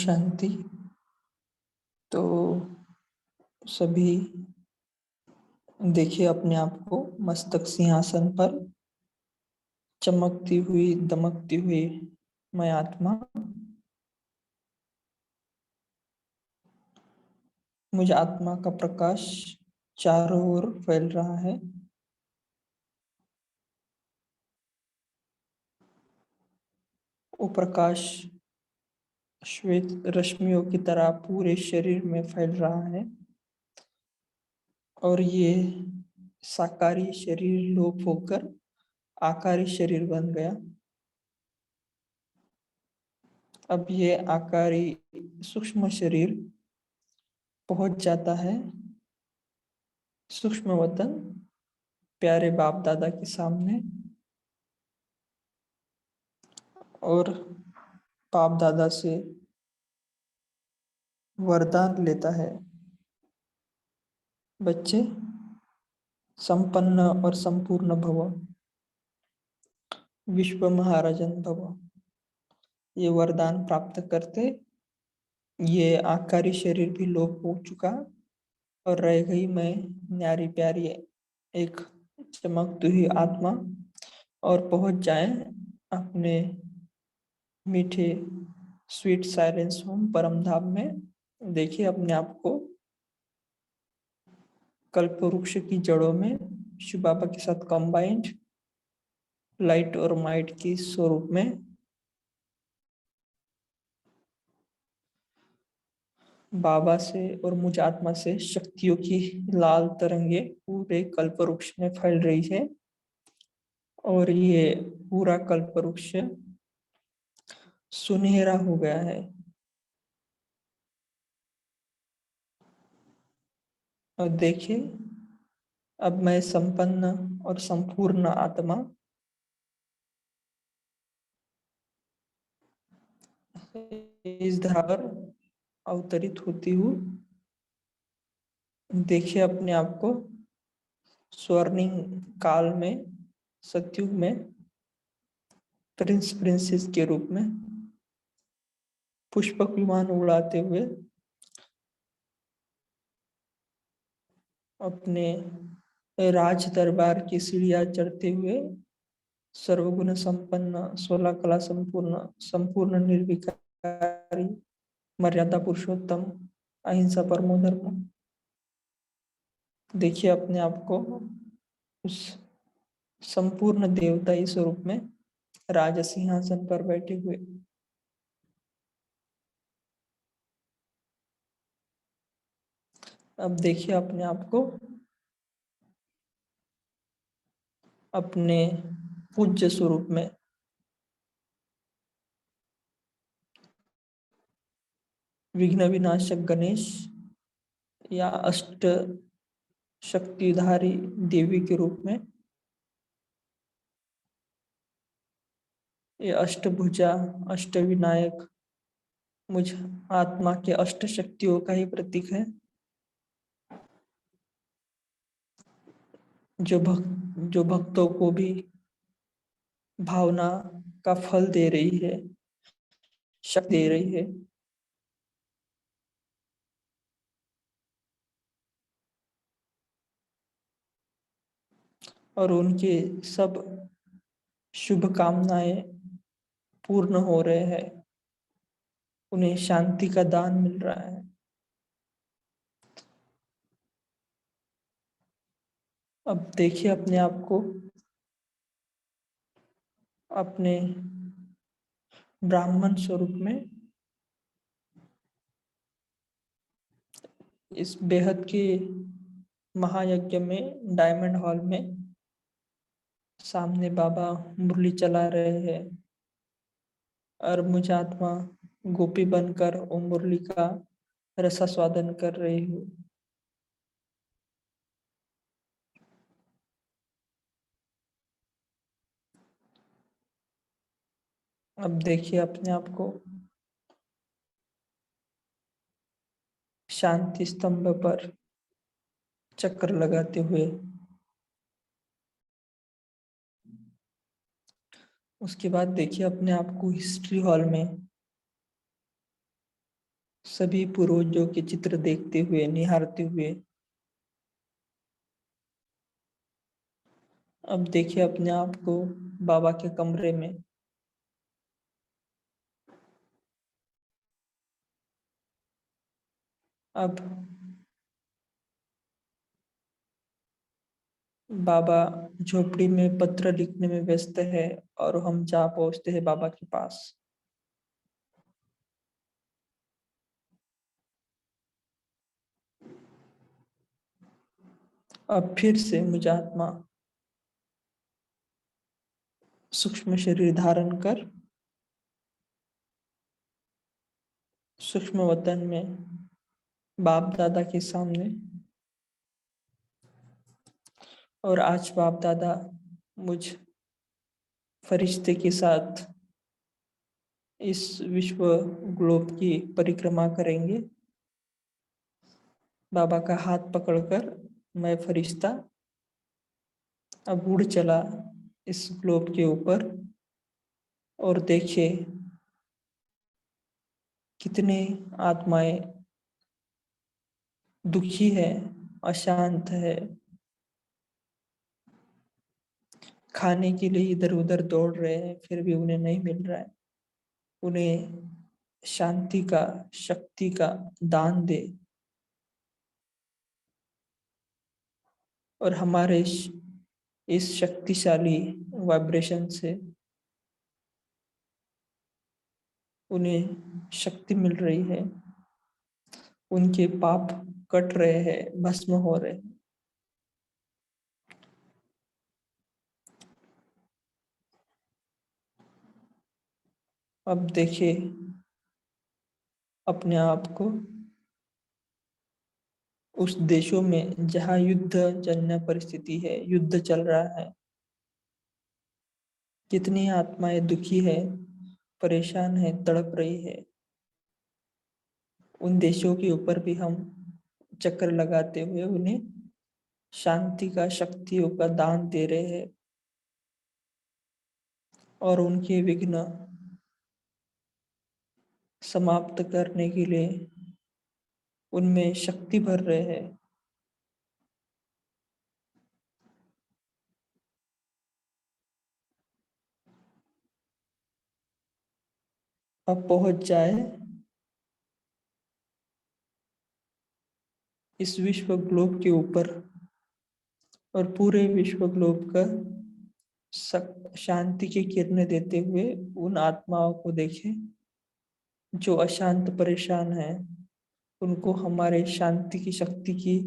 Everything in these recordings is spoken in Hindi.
शांति। तो सभी देखिए अपने आप को मस्तक सिंहासन पर चमकती हुई दमकती हुई मैं आत्मा, मुझ आत्मा का प्रकाश चारों ओर फैल रहा है। वो प्रकाश श्वेत रश्मियों की तरह पूरे शरीर में फैल रहा है और ये साकारी शरीर लोप होकर आकारी शरीर बन गया। अब ये आकारी सूक्ष्म शरीर पहुंच जाता है सूक्ष्म वतन प्यारे बाप दादा के सामने और बाप दादा से वरदान लेता है, बच्चे संपन्न और संपूर्ण भव, विश्व महाराजन भव। ये वरदान प्राप्त करते ये आकारी शरीर भी लोप हो चुका और रह गई मैं न्यारी प्यारी एक चमकती हुई आत्मा और पहुंच जाए अपने मीठे स्वीट साइलेंस होम परम धाम में। देखिए अपने आप को कल्प वृक्ष की जड़ों में शिव बाबा के साथ कंबाइंड लाइट और माइट के स्वरूप में बाबा से और मुझ आत्मा से शक्तियों की लाल तरंगे पूरे कल्प वृक्ष में फैल रही है और ये पूरा कल्प वृक्ष सुनहरा हो गया है। और देखिए अब मैं संपन्न और संपूर्ण आत्मा इस धरा पर अवतरित होती हूँ। देखिए अपने आप को स्वर्णिम काल में सतयुग में प्रिंस प्रिंसेस के रूप में पुष्पक विमान उड़ाते हुए अपने राज दरबार की सीढ़ियां चढ़ते हुए सर्वगुण संपन्न 16 कला संपूर्ण संपूर्ण निर्विकारी मर्यादा पुरुषोत्तम अहिंसा परमो धर्म। देखिए अपने आप को उस संपूर्ण देवताई स्वरूप में राज सिंहासन पर बैठे हुए। अब देखिए अपने आप को अपने पूज्य स्वरूप में विघ्न विनाशक गणेश या अष्ट शक्तिधारी देवी के रूप में, ये अष्टभुजा अष्टविनायक मुझ आत्मा के अष्ट शक्तियों का ही प्रतीक है, जो भक्तों को भी भावना का फल दे रही है, शक्ति दे रही है। और उनके सब शुभ कामनाएं पूर्ण हो रहे हैं, उन्हें शांति का दान मिल रहा है। अब देखिए अपने आप को अपने ब्राह्मण स्वरूप में इस बेहद के महायज्ञ में डायमंड हॉल में सामने बाबा मुरली चला रहे हैं और मुझ आत्मा गोपी बनकर ओ मुरली का रसास्वादन कर रही हूँ। अब देखिए अपने आप को शांति स्तंभ पर चक्कर लगाते हुए। उसके बाद देखिए अपने आप को हिस्ट्री हॉल में सभी पूर्वजों के चित्र देखते हुए, निहारते हुए अब देखिए अपने आप को बाबा के कमरे में। अब बाबा झोपड़ी में पत्र लिखने में व्यस्त है और हम जा पहुंचते हैं बाबा के पास। अब फिर से मुझ आत्मा सूक्ष्म शरीर धारण कर सूक्ष्म वतन में बाप दादा के सामने, और आज बाप दादा मुझ फरिश्ते के साथ इस विश्व ग्लोब की परिक्रमा करेंगे। बाबा का हाथ पकड़कर मैं फरिश्ता अब उड़ चला इस ग्लोब के ऊपर। और देखिए कितने आत्माएं दुखी है, अशांत है, खाने के लिए इधर उधर दौड़ रहे हैं, फिर भी उन्हें नहीं मिल रहा है। उन्हें शांति का, शक्ति का दान दे और हमारे इस शक्तिशाली वाइब्रेशन से उन्हें शक्ति मिल रही है, उनके पाप कट रहे हैं, भस्म हो रहे हैं। अब देखिए अपने आप को उस देशों में जहाँ युद्ध जन्य परिस्थिति है, युद्ध चल रहा है, कितनी आत्माएं दुखी है, परेशान है, तड़प रही है। उन देशों के ऊपर भी हम चक्कर लगाते हुए उन्हें शांति का, शक्तियों का दान दे रहे हैं और उनके विघ्न समाप्त करने के लिए उनमें शक्ति भर रहे हैं। अब पहुंच जाए इस विश्व ग्लोब के ऊपर और पूरे विश्व ग्लोब का शांति की किरणें देते हुए उन आत्माओं को देखें जो अशांत परेशान है। उनको हमारे शांति की, शक्ति की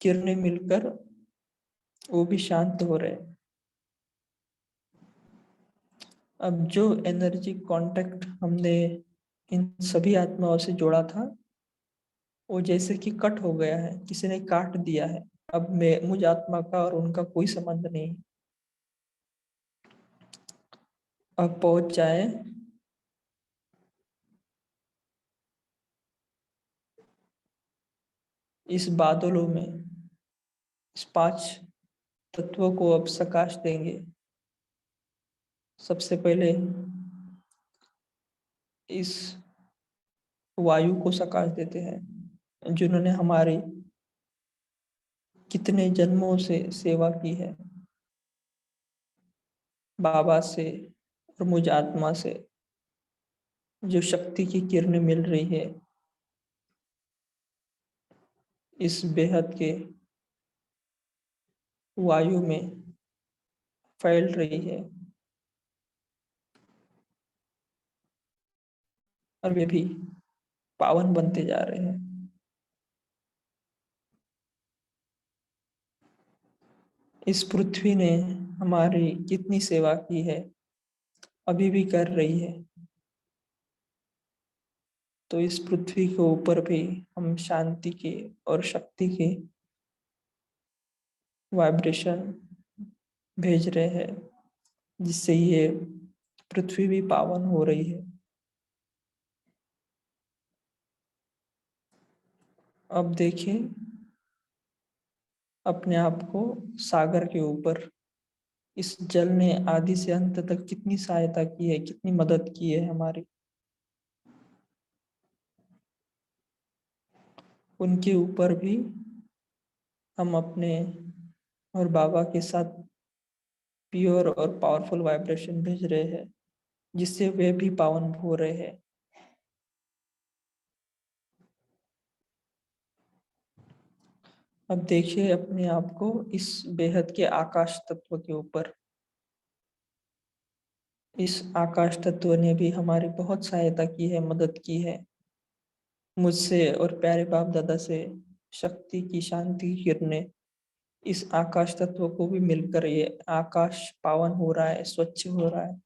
किरणें मिलकर वो भी शांत हो रहे हैं। अब जो एनर्जी कांटेक्ट हमने इन सभी आत्माओं से जोड़ा था वो जैसे कि कट हो गया है, किसी ने काट दिया है। अब मैं, मुझ आत्मा का और उनका कोई संबंध नहीं। अब पहुंच जाए इस बादलों में, इस पांच तत्वों को अब प्रकाश देंगे। सबसे पहले इस वायु को प्रकाश देते हैं जिन्होंने हमारी कितने जन्मों से सेवा की है। बाबा से और मुझ आत्मा से जो शक्ति की किरणें मिल रही है इस बेहद के वायु में फैल रही है और वे भी पावन बनते जा रहे हैं। इस पृथ्वी ने हमारी कितनी सेवा की है, अभी भी कर रही है। तो इस पृथ्वी के ऊपर भी हम शांति के और शक्ति के वाइब्रेशन भेज रहे हैं जिससे ये पृथ्वी भी पावन हो रही है। अब देखिए अपने आप को सागर के ऊपर। इस जल ने आदि से अंत तक कितनी सहायता की है, कितनी मदद की है हमारी। उनके ऊपर भी हम अपने और बाबा के साथ प्योर और पावरफुल वाइब्रेशन भेज रहे हैं, जिससे वे भी पावन हो रहे हैं। अब देखिए अपने आप को इस बेहद के आकाश तत्व के ऊपर। इस आकाश तत्व ने भी हमारी बहुत सहायता की है, मदद की है। मुझसे और प्यारे बाप दादा से शक्ति की, शांति की किरणें इस आकाश तत्व को भी मिलकर ये आकाश पावन हो रहा है, स्वच्छ हो रहा है।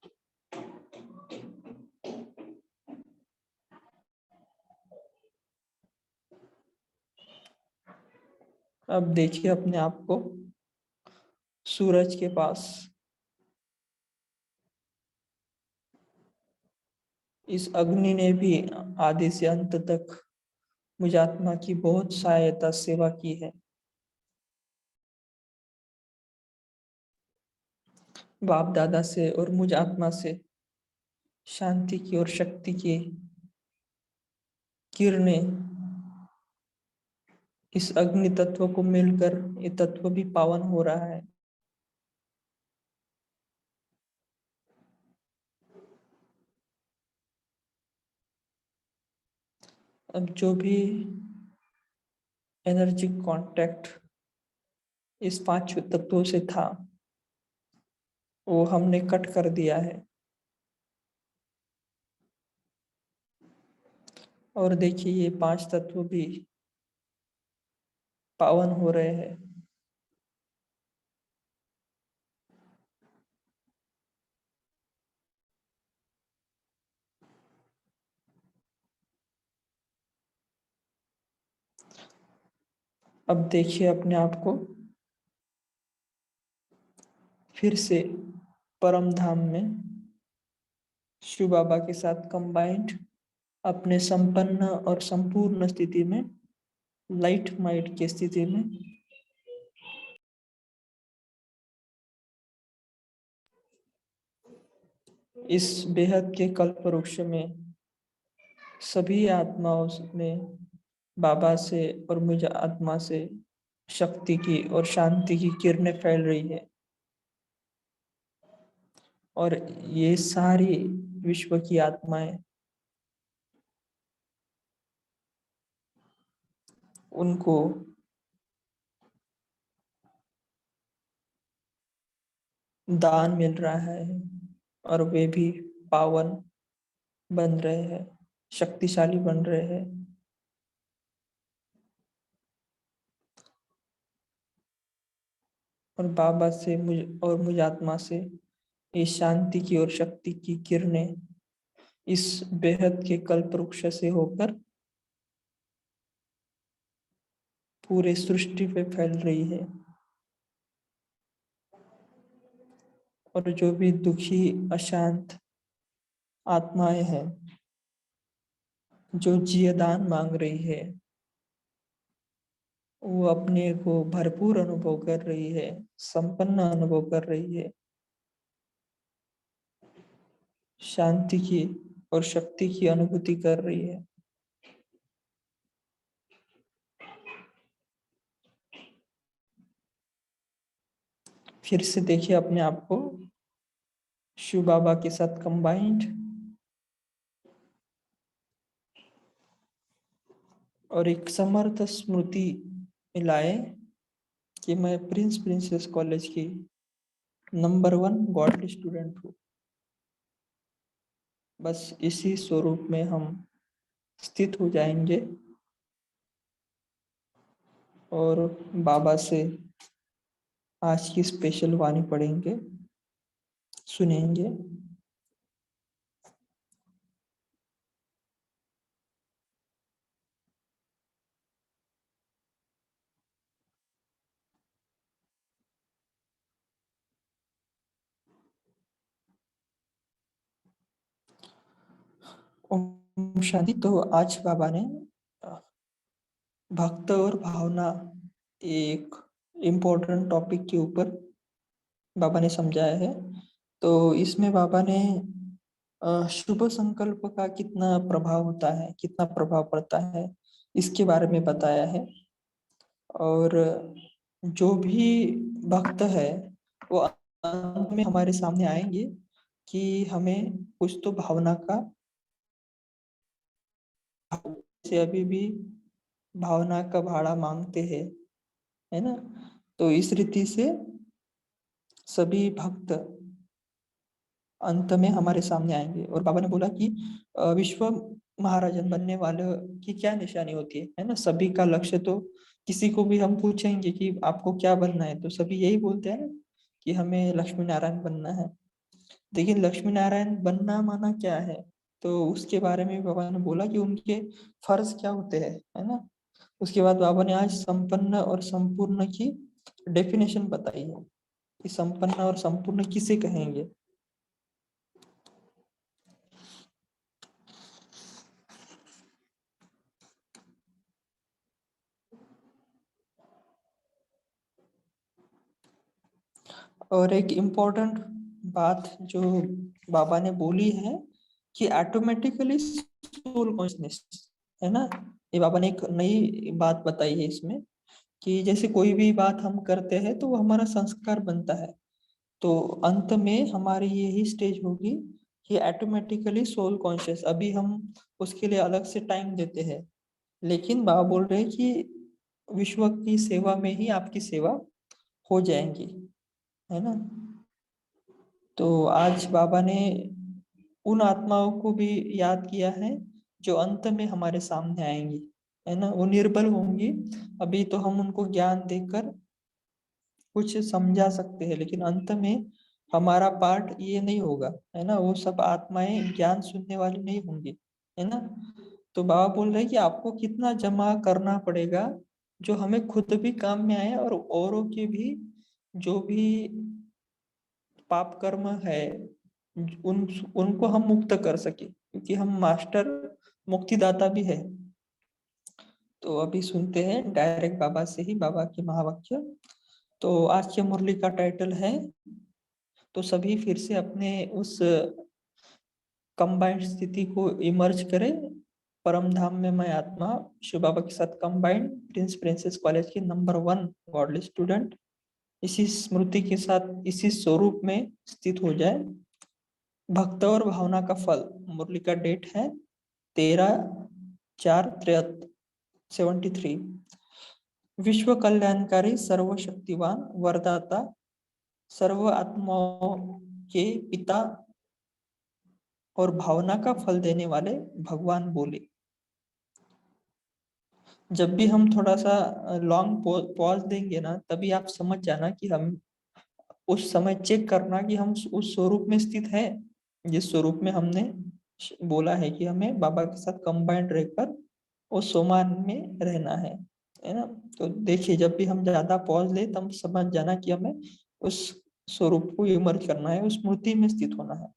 अब देखिए अपने आप को सूरज के पास। इस अग्नि ने भी आदि से अंत तक मुझ आत्मा की बहुत सहायता, सेवा की है। बाप दादा से और मुझ आत्मा से शांति की और शक्ति की किरणें इस अग्नि तत्व को मिलकर ये तत्व भी पावन हो रहा है। अब जो भी एनर्जी कांटेक्ट इस पांच तत्वों से था, वो हमने कट कर दिया है। और देखिए ये पांच तत्व भी पावन हो रहे हैं। अब देखिए अपने आप को फिर से परम धाम में शिव बाबा के साथ कंबाइंड अपने संपन्न और संपूर्ण स्थिति में, लाइट माइट की स्थिति में इस बेहद के कल्प वृक्ष में सभी आत्माओं में बाबा से और मुझ आत्मा से शक्ति की और शांति की किरणें फैल रही है। और ये सारी विश्व की आत्माएं उनको दान मिल रहा है और वे भी पावन बन रहे हैं, शक्तिशाली बन रहे हैं। और बाबा से मुझ आत्मा से ये शांति की और शक्ति की किरणें इस बेहद के कल्प वृक्ष से होकर पूरे सृष्टि पे फैल रही है। और जो भी दुखी, अशांत आत्माएं हैं, जो जियदान मांग रही है, वो अपने को भरपूर अनुभव कर रही है, संपन्न अनुभव कर रही है, शांति की और शक्ति की अनुभूति कर रही है। फिर से देखिए अपने आप को शिव बाबा के साथ कंबाइंड और एक समर्थ स्मृति मिलाए कि मैं प्रिंस प्रिंसेस कॉलेज की नंबर 1 गॉडली स्टूडेंट हूँ। बस इसी स्वरूप में हम स्थित हो जाएंगे और बाबा से आज की स्पेशल वाणी पढ़ेंगे, सुनेंगे। ओम शांति। तो आज बाबा ने भक्त और भावना, एक इम्पोर्टेंट टॉपिक के ऊपर बाबा ने समझाया है। तो इसमें बाबा ने शुभ संकल्प का कितना प्रभाव होता है, कितना प्रभाव पड़ता है, इसके बारे में बताया है। और जो भी भक्त है वो अंत में हमारे सामने आएंगे कि हमें कुछ तो भावना का, से अभी भी भावना का भाड़ा मांगते हैं, है ना। तो इस रीति से सभी भक्त अंत में हमारे सामने आएंगे। और बाबा ने बोला कि विश्व महाराजन बनने वाले की क्या निशानी होती है ना। सभी का लक्ष्य तो, किसी को भी हम पूछेंगे कि आपको क्या बनना है, तो सभी यही बोलते हैं ना कि हमें लक्ष्मी नारायण बनना है। लेकिन लक्ष्मी नारायण बनना माना क्या है, तो उसके बारे में बाबा ने बोला कि उनके फर्ज क्या होते हैं, है ना। उसके बाद बाबा ने आज संपन्न और संपूर्ण की डेफिनेशन बताई है कि संपन्न और संपूर्ण किसे कहेंगे। और एक इम्पोर्टेंट बात जो बाबा ने बोली है कि ऑटोमेटिकली सोल कॉन्शसनेस, है ना। ये बाबा ने एक नई बात बताई है इसमें कि जैसे कोई भी बात हम करते हैं तो वो हमारा संस्कार बनता है। तो अंत में हमारी यही स्टेज होगी कि ऑटोमेटिकली सोल कॉन्शियस। अभी हम उसके लिए अलग से टाइम देते हैं, लेकिन बाबा बोल रहे हैं कि विश्व की सेवा में ही आपकी सेवा हो जाएंगी, है ना। तो आज बाबा ने उन आत्माओं को भी याद किया है जो अंत में हमारे सामने आएंगी, है ना। वो निर्बल होंगी, अभी तो हम उनको ज्ञान देकर कुछ समझा सकते हैं, लेकिन अंत में हमारा पार्ट ये नहीं होगा, है ना। वो सब आत्माएं ज्ञान सुनने वाली नहीं होंगी, है ना। तो बाबा बोल रहे हैं कि आपको कितना जमा करना पड़ेगा जो हमें खुद भी काम में आए और औरों के भी, जो भी पाप कर्म है उन उनको हम मुक्त कर सके, क्योंकि हम मास्टर मुक्तिदाता भी है। तो अभी सुनते हैं डायरेक्ट बाबा से ही बाबा के महावाक्य। तो आज के मुरली का टाइटल है, तो सभी फिर से अपने उस कंबाइंड स्थिति को इमर्ज करें। परम धाम में मैं आत्मा शिव बाबा के साथ कंबाइंड प्रिंस प्रिंसेस कॉलेज की नंबर 1 गॉडली स्टूडेंट इसी स्मृति के साथ इसी स्वरूप में स्थित हो जाए। भक्त और भावना का फल, मुरली का डेट है 13/4/73। विश्व कल्याणकारी सर्वशक्तिवान वरदाता सर्व आत्माओं के पिता और भावना का फल देने वाले भगवान बोले। जब भी हम थोड़ा सा लॉन्ग पॉज देंगे ना, तभी आप समझ जाना कि हम उस समय चेक करना कि हम उस स्वरूप में स्थित है, जिस स्वरूप में हमने बोला है कि हमें बाबा के साथ कंबाइंड रहकर उस सोमान में रहना है ना। तो देखिए, जब भी हम ज्यादा पॉज ले तब समझ जाना कि हमें उस स्वरूप को इमर्ज करना है, उस मूर्ति में स्थित होना है।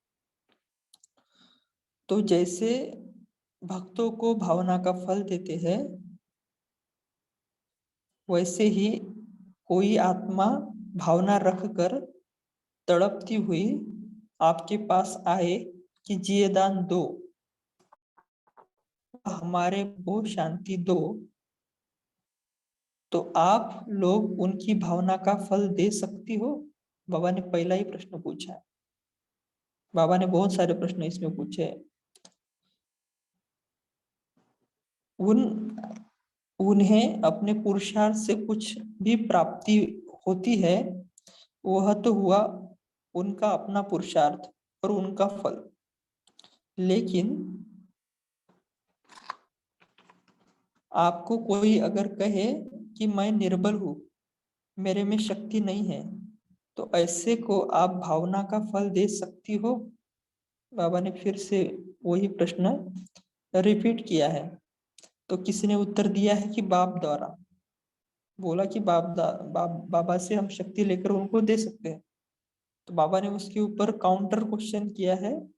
तो जैसे भक्तों को भावना का फल देते हैं, वैसे ही कोई आत्मा भावना रख कर तड़पती हुई आपके पास आए कि जिये दान दो, हमारे को शांति दो, तो आप लोग उनकी भावना का फल दे सकती हो। बाबा ने पहला ही प्रश्न पूछा है। बाबा ने बहुत सारे प्रश्न इसमें पूछे। उन उन्हें अपने पुरुषार्थ से कुछ भी प्राप्ति होती है, वह तो हुआ उनका अपना पुरुषार्थ और उनका फल। लेकिन आपको कोई अगर कहे कि मैं निर्बल हूं, मेरे में शक्ति नहीं है, तो ऐसे को आप भावना का फल दे सकती हो। बाबा ने फिर से वही प्रश्न रिपीट किया है। तो किसी ने उत्तर दिया है कि बाप द्वारा। बोला कि बाबा से हम शक्ति लेकर उनको दे सकते हैं। तो बाबा ने उसके ऊपर काउंटर क्वेश्चन किया है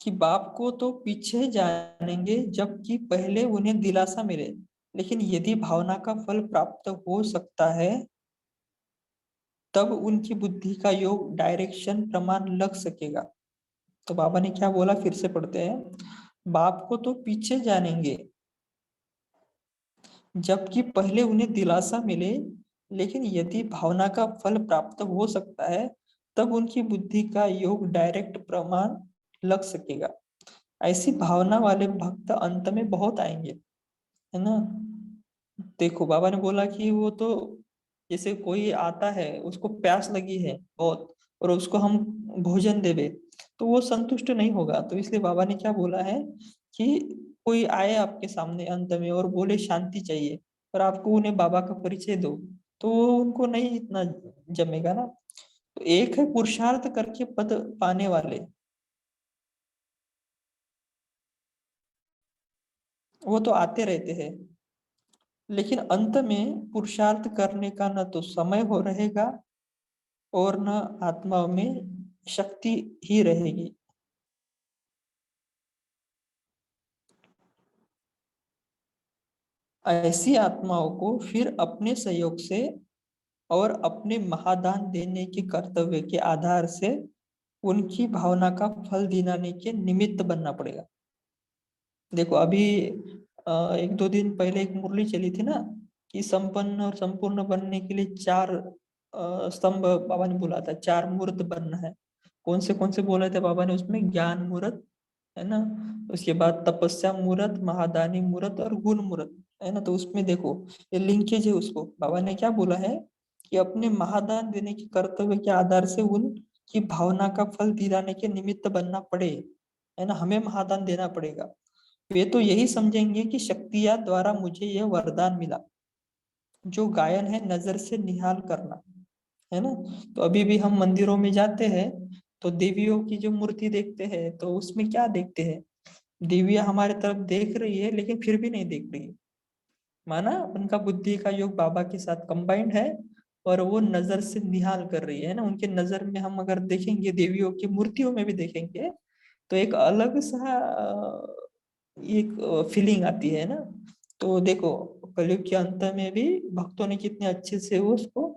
कि बाप को तो पीछे जानेंगे जबकि पहले उन्हें दिलासा मिले, लेकिन यदि भावना का फल प्राप्त हो सकता है तब उनकी बुद्धि का योग डायरेक्शन प्रमाण लग सकेगा। तो बाबा ने क्या बोला, फिर से पढ़ते हैं। बाप को तो पीछे जानेंगे, जबकि पहले उन्हें दिलासा मिले, लेकिन यदि भावना का फल प्राप्त हो सकता है, तब उनकी बुद्धि का योग डायरेक्ट प्रमाण लग सकेगा। ऐसी भावना वाले भक्त अंत में बहुत आएंगे, है ना। देखो बाबा ने बोला कि वो तो, जैसे कोई आता है, उसको प्यास लगी है बहुत, और उसको हम भोजन देवे, तो वो संतुष्ट नहीं होगा। तो इसलिए बाबा ने क्या बोला है कि कोई आए आपके सामने अंत में और बोले शांति चाहिए, और आपको उन्हें बाबा का परिचय दो, तो वो उनको नहीं इतना जमेगा ना। तो एक है पुरुषार्थ करके पद पाने वाले, वो तो आते रहते हैं, लेकिन अंत में पुरुषार्थ करने का न तो समय हो रहेगा, और न आत्मा में शक्ति ही रहेगी। ऐसी आत्माओं को फिर अपने सहयोग से और अपने महादान देने के कर्तव्य के आधार से उनकी भावना का फल दिलाने के निमित्त बनना पड़ेगा। देखो अभी एक दो दिन पहले एक मुरली चली थी ना, कि संपन्न और संपूर्ण बनने के लिए चार स्तंभ बाबा ने बोला था, चार मूर्त बनना है। कौन से बोले थे बाबा ने उसमें? ज्ञान मूर्त, है ना, उसके बाद तपस्या मूर्त, महादानी मूर्त और गुण मूर्त, है ना। तो उसमें देखो ये लिंकेज है, उसको बाबा ने क्या बोला है कि अपने महादान देने के कर्तव्य के आधार से उनकी भावना का फल दिलाने के निमित्त बनना पड़े, है ना, हमें महादान देना पड़ेगा। वे तो यही समझेंगे कि शक्तियां द्वारा मुझे यह वरदान मिला, जो गायन है नजर से निहाल करना, है ना। तो अभी भी हम मंदिरों में जाते हैं, तो देवियों की जो मूर्ति देखते हैं, तो उसमें क्या देखते हैं? देवियां हमारे तरफ देख रही है, लेकिन फिर भी नहीं देख रही है। माना उनका बुद्धि का योग बाबा के साथ कंबाइंड है, और वो नजर से निहाल कर रही है ना। उनके नजर में हम अगर देखेंगे, देवियों की मूर्तियों में भी देखेंगे, तो एक अलग सा एक फीलिंग आती है ना। तो देखो कलयुग के अंत में भी भक्तों ने कितने अच्छे से वो उसको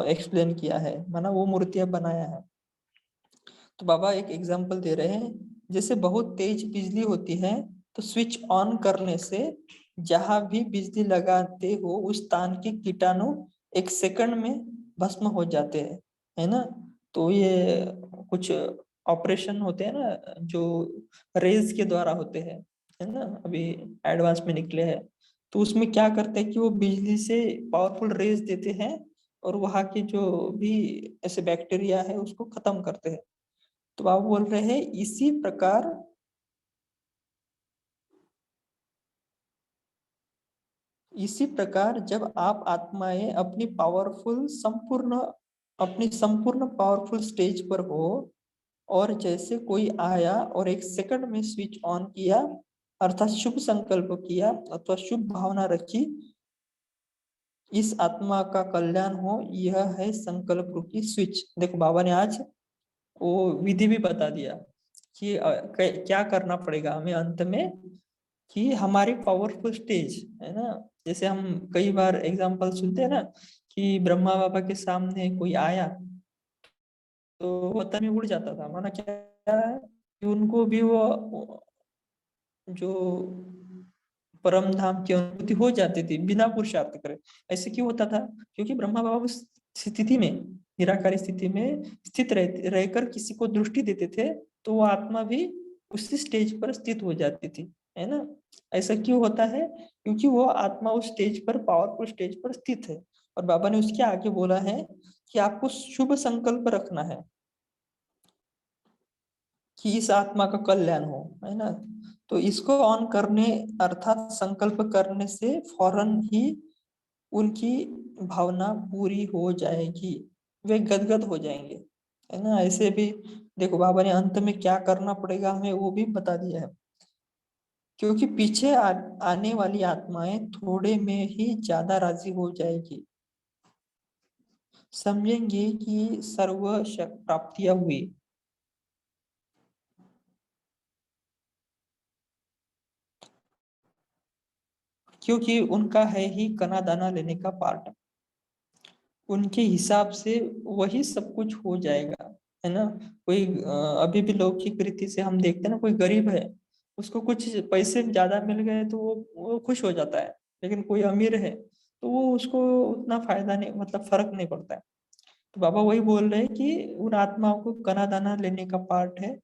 एक्सप्लेन किया है, माना वो मूर्तियां बनाया है। तो बाबा एक एग्जांपल दे रहे हैं, जैसे बहुत तेज बिजली होती है, तो स्विच ऑन करने से जहां भी बिजली लगाते हो उस स्थान के कीटाणु एक सेकंड में भस्म हो जाते हैं, है ना। तो ये कुछ ऑपरेशन होते हैं ना, जो रेज के द्वारा होते हैं, है ना, अभी एडवांस में निकले हैं। तो उसमें क्या करते हैं कि वो बिजली से पावरफुल रेज देते हैं, और वहां के जो भी ऐसे बैक्टीरिया है उसको खत्म करते हैं। तो आप बोल रहे हैं इसी प्रकार जब आप आत्माएं अपनी संपूर्ण पावरफुल स्टेज पर हो, और जैसे कोई आया और एक सेकंड में स्विच ऑन किया, अर्थात शुभ संकल्प किया अथवा शुभ भावना रखी, इस आत्मा का कल्याण हो, यह है संकल्प रूपी स्विच। देखो बाबा ने आज वो विधि भी बता दिया कि क्या करना पड़ेगा हमें अंत में, कि हमारी पावरफुल स्टेज, है ना। जैसे हम कई बार एग्जांपल सुनते हैं ना, कि ब्रह्मा बाबा के सामने कोई आया, तो वो तभी उड़ जाता था, माना क्या है कि उनको भी वो जो परम धाम की अनुभूति हो जाती थी बिना पुरुषार्थ करे। ऐसे क्यों होता था? क्योंकि ब्रह्मा बाबा उस स्थिति में, निराकारी स्थिति में स्थित रहकर किसी को दृष्टि देते थे, तो वो आत्मा भी उसी स्टेज पर स्थित हो जाती थी, है ना। ऐसा क्यों होता है? क्योंकि वो आत्मा उस स्टेज पर, पावरफुल स्टेज पर स्थित है। और बाबा ने उसके आगे बोला है कि आपको शुभ संकल्प रखना है कि इस आत्मा का कल्याण हो, है ना। तो इसको ऑन करने, अर्थात संकल्प करने से फौरन ही उनकी भावना पूरी हो जाएगी, वे गदगद हो जाएंगे, है ना। ऐसे भी देखो बाबा ने अंत में क्या करना पड़ेगा हमें वो भी बता दिया है, क्योंकि पीछे आने वाली आत्माएं थोड़े में ही ज्यादा राजी हो जाएगी, समझेंगे कि सर्व प्राप्तियां हुई, क्योंकि उनका है ही कना दाना लेने का पार्ट, उनके हिसाब से वही सब कुछ हो जाएगा। है ना। कोई अभी भी लौकिक रीति से हम देखते हैं ना, कोई गरीब है, उसको कुछ पैसे ज्यादा मिल गए तो वो खुश हो जाता है, लेकिन कोई अमीर है तो वो उसको उतना फायदा नहीं, मतलब फर्क नहीं पड़ता है। तो बाबा वही बोल रहे हैं कि उन आत्माओं को कना दाना लेने का पार्ट है,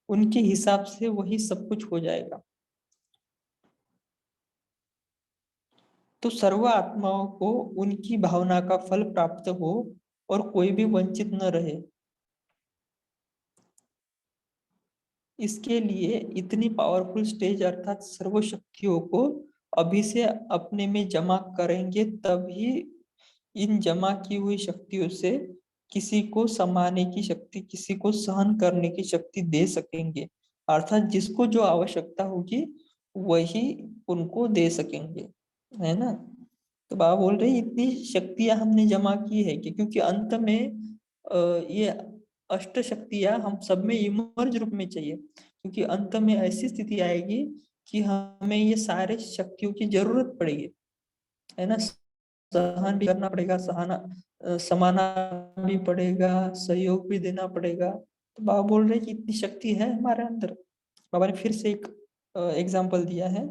उनके हिसाब से वही सब कुछ हो जाएगा। तो सर्व आत्माओं को उनकी भावना का फल प्राप्त हो और कोई भी वंचित न रहे, इसके लिए इतनी पावरफुल स्टेज अर्थात सर्व शक्तियों को अभी से अपने में जमा करेंगे, तभी इन जमा की हुई शक्तियों से किसी को समाने की शक्ति, किसी को सहन करने की शक्ति दे सकेंगे। अर्थात जिसको जो आवश्यकता होगी वही उनको दे सकेंगे, है ना। तो बाबा बोल रहे हैं इतनी शक्तियां हमने जमा की है कि क्योंकि अंत में ये अष्ट शक्तियां हम सब में इमर्ज रूप में चाहिए, क्योंकि अंत में ऐसी स्थिति आएगी कि हमें ये सारे शक्तियों की जरूरत पड़ेगी, है ना। सहन भी करना पड़ेगा, सहाना समाना भी पड़ेगा, सहयोग भी देना पड़ेगा। तो बाबा बोल रहे हैं कि इतनी शक्ति है हमारे अंदर। बाबा ने फिर से एक एग्जाम्पल दिया है,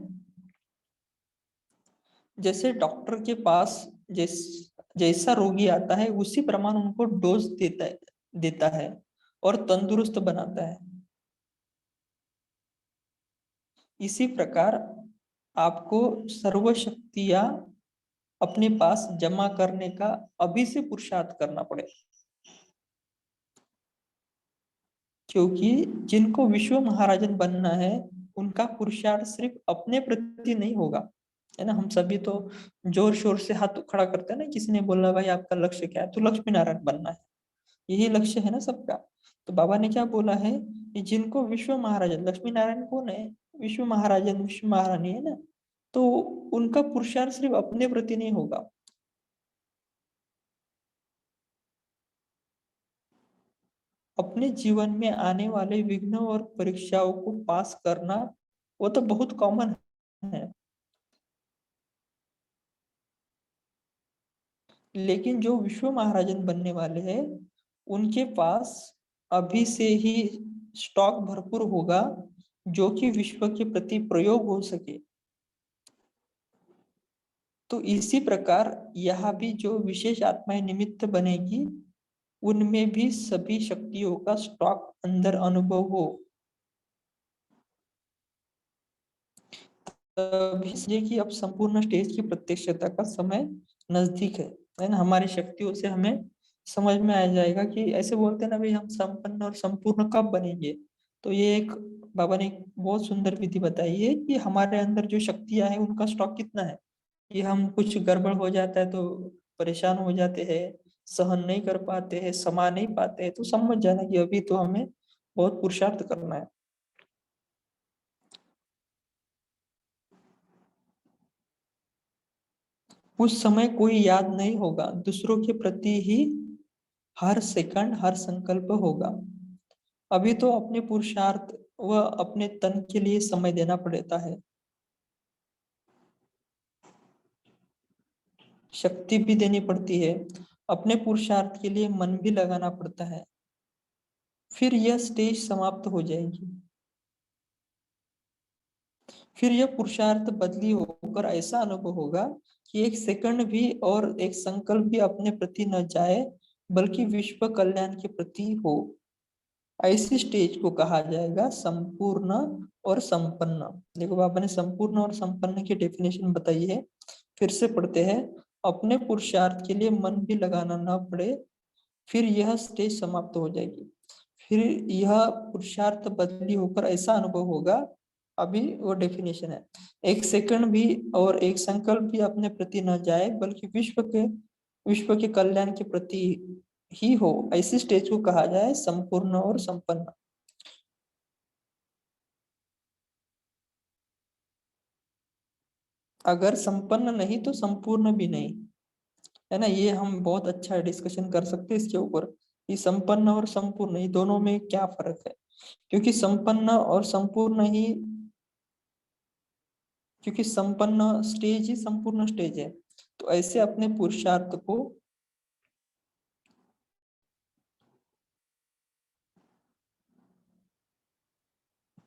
जैसे डॉक्टर के पास जैसा रोगी आता है उसी प्रमाण उनको डोज देता है और तंदुरुस्त बनाता है। इसी प्रकार आपको सर्व शक्तियां अपने पास जमा करने का अभी से पुरुषार्थ करना पड़ेगा, क्योंकि जिनको विश्व महाराजन बनना है उनका पुरुषार्थ सिर्फ अपने प्रति नहीं होगा, है ना। हम सभी तो जोर शोर से हाथ खड़ा करते हैं ना, किसी ने बोला भाई आपका लक्ष्य क्या है, तो लक्ष्मी नारायण बनना है, यही लक्ष्य है ना सबका। तो बाबा ने क्या बोला है कि जिनको विश्व महाराजन, लक्ष्मी नारायण कौन है, विश्व महाराजन विश्व महारानी, है ना। तो उनका पुरुषार्थ सिर्फ अपने प्रति नहीं होगा, अपने जीवन में आने वाले विघ्न और परीक्षाओं को पास करना वो तो बहुत कॉमन है, लेकिन जो विश्व महाराजन बनने वाले हैं उनके पास अभी से ही स्टॉक भरपूर होगा, जो कि विश्व के प्रति प्रयोग हो सके। तो इसी प्रकार यहाँ भी जो विशेष आत्माएं निमित्त बनेगी उनमें भी सभी शक्तियों का स्टॉक अंदर अनुभव हो, तभी इसलिए कि अब संपूर्ण स्टेज की प्रत्यक्षता का समय नजदीक है ना। हमारी शक्तियों से हमें समझ में आ जाएगा कि ऐसे बोलते हैं ना भाई हम संपन्न और संपूर्ण कब बनेंगे। तो ये एक बाबा ने एक बहुत सुंदर विधि बताई है कि हमारे अंदर जो शक्तियां हैं उनका स्टॉक कितना है। ये हम कुछ गड़बड़ हो जाता है तो परेशान हो जाते हैं, सहन नहीं कर पाते हैं, समा नहीं पाते हैं, तो समझ जाना कि अभी तो हमें बहुत पुरुषार्थ करना है। उस समय कोई याद नहीं होगा, दूसरों के प्रति ही हर सेकंड हर संकल्प होगा। अभी तो अपने पुरुषार्थ व अपने तन के लिए समय देना पड़ता है, शक्ति भी देनी पड़ती है, अपने पुरुषार्थ के लिए मन भी लगाना पड़ता है, फिर यह स्टेज समाप्त हो जाएगी। फिर यह पुरुषार्थ बदली होकर ऐसा अनुभव होगा कि एक सेकंड भी और एक संकल्प भी अपने प्रति न जाए, बल्कि विश्व कल्याण के प्रति हो। ऐसी स्टेज को कहा जाएगा संपूर्ण और संपन्न। देखो बाबा ने संपूर्ण और संपन्न की डेफिनेशन बताई है, फिर से पढ़ते हैं। अपने पुरुषार्थ के लिए मन भी लगाना ना पड़े, फिर यह स्टेज समाप्त हो जाएगी। फिर यह पुरुषार्थ बदली होकर ऐसा अनुभव होगा, अभी वो डेफिनेशन है, एक सेकंड भी और एक संकल्प भी अपने प्रति न जाए, बल्कि विश्व के कल्याण के प्रति ही हो। ऐसी स्टेज को कहा जाए संपूर्ण और संपन्न। अगर संपन्न नहीं तो संपूर्ण भी नहीं, है ना। ये हम बहुत अच्छा डिस्कशन कर सकते हैं इसके ऊपर कि संपन्न और संपूर्ण ये दोनों में क्या फर्क है, क्योंकि संपन्न और संपूर्ण ही, क्योंकि संपन्न स्टेज ही संपूर्ण स्टेज है। तो ऐसे अपने पुरुषार्थ को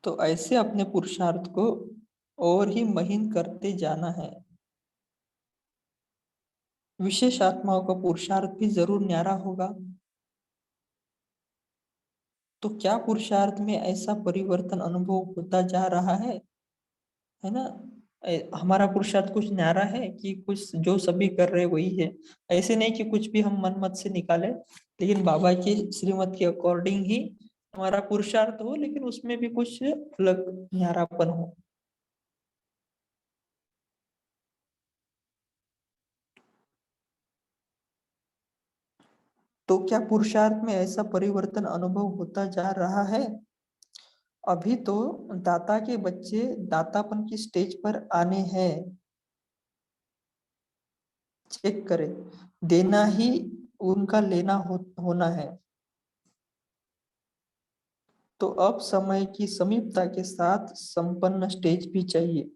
तो ऐसे अपने पुरुषार्थ को और ही महीन करते जाना है। विशेष आत्माओं का पुरुषार्थ भी जरूर न्यारा होगा। तो क्या पुरुषार्थ में ऐसा परिवर्तन अनुभव होता जा रहा है ना? हमारा पुरुषार्थ कुछ न्यारा है कि कुछ जो सभी कर रहे वही है? ऐसे नहीं कि कुछ भी हम मन मत से निकाले, लेकिन बाबा की श्रीमत के अकॉर्डिंग ही हमारा पुरुषार्थ हो, लेकिन उसमें भी कुछ अलग न्यारापन हो। तो क्या पुरुषार्थ में ऐसा परिवर्तन अनुभव होता जा रहा है? अभी तो दाता के बच्चे दातापन की स्टेज पर आने हैं। चेक करें, देना ही उनका लेना होना है। तो अब समय की समीपता के साथ संपन्न स्टेज भी चाहिए।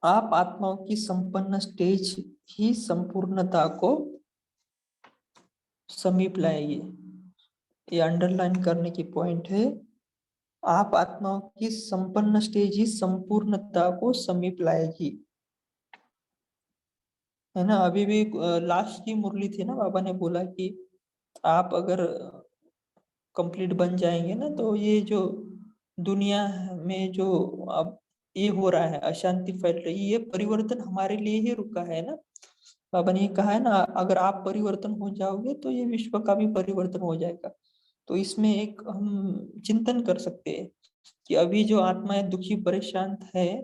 आप आत्माओं की संपन्न स्टेज ही संपूर्णता को समीप लाएगी। ये अंडरलाइन करने की पॉइंट है। आप आत्माओं की संपन्न स्टेज ही संपूर्णता को समीप लाएगी, है ना? अभी भी लास्ट की मुरली थी ना, बाबा ने बोला कि आप अगर कंप्लीट बन जाएंगे ना, तो ये जो दुनिया में जो अब ये हो रहा है, अशांति फैल रही है, ये परिवर्तन हमारे लिए ही रुका है ना। बाबा ने ये कहा है ना, अगर आप परिवर्तन हो जाओगे तो ये विश्व का भी परिवर्तन हो जाएगा। तो इसमें एक हम चिंतन कर सकते हैं कि अभी जो आत्माएं दुखी परेशान है,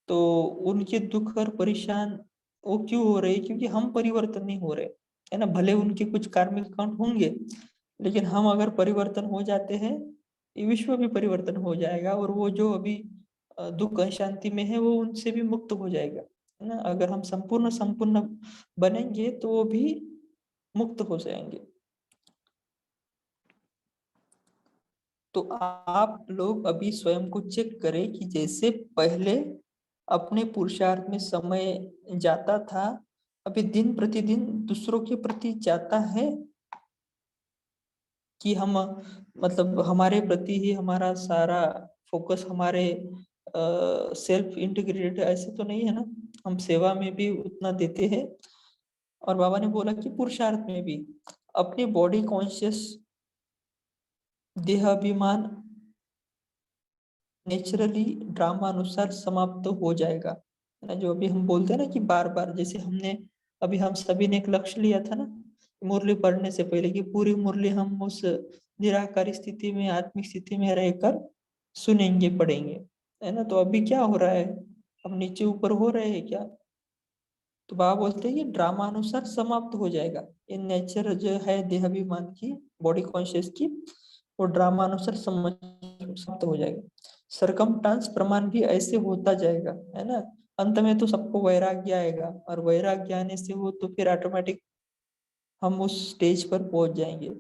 तो उनके दुख और परेशान वो क्यों हो रहे हैं? क्योंकि हम परिवर्तन नहीं हो रहे, है ना? भले उनके कुछ कार्मिक अकाउंट होंगे, लेकिन हम अगर परिवर्तन हो जाते हैं, ये विश्व भी परिवर्तन हो जाएगा, और वो जो अभी दुख अशांति में है वो उनसे भी मुक्त हो जाएगा, है ना? अगर हम संपूर्ण संपूर्ण बनेंगे तो वो भी मुक्त हो जाएंगे। तो आप लोग अभी स्वयं को चेक करें कि जैसे पहले अपने पुरुषार्थ में समय जाता था, अभी दिन प्रतिदिन दूसरों के प्रति जाता है कि हम मतलब हमारे प्रति ही हमारा सारा फोकस हमारे सेल्फ इंटीग्रेटेड, ऐसे तो नहीं है ना? हम सेवा में भी उतना देते हैं। और बाबा ने बोला कि पुरुषार्थ में भी अपनी बॉडी कॉन्शियस देहाभिमान नेचुरली ड्रामा अनुसार समाप्त तो हो जाएगा, है ना? जो अभी हम बोलते हैं ना कि बार बार, जैसे हमने अभी हम सभी ने एक लक्ष्य लिया था ना मुरली पढ़ने से पहले, कि पूरी मुरली हम उस निराकारी स्थिति में, आत्मिक स्थिति में रहकर सुनेंगे, पढ़ेंगे, है ना? तो अभी क्या हो रहा है, हम नीचे ऊपर हो रहे हैं क्या? तो बाबा बोलते हैं ये ड्रामा अनुसार समाप्त हो जाएगा। ये नेचर जो है देहाभिमान की, बॉडी कॉन्शियस की, वो ड्रामा अनुसार समाप्त हो जाएगा। सरकमस्टांस प्रमाण भी ऐसे होता जाएगा, है ना? अंत में तो सबको वैराग्य आएगा, और वैराग्य आने से वो तो फिर ऑटोमेटिक हम उस स्टेज पर पहुंच जाएंगे।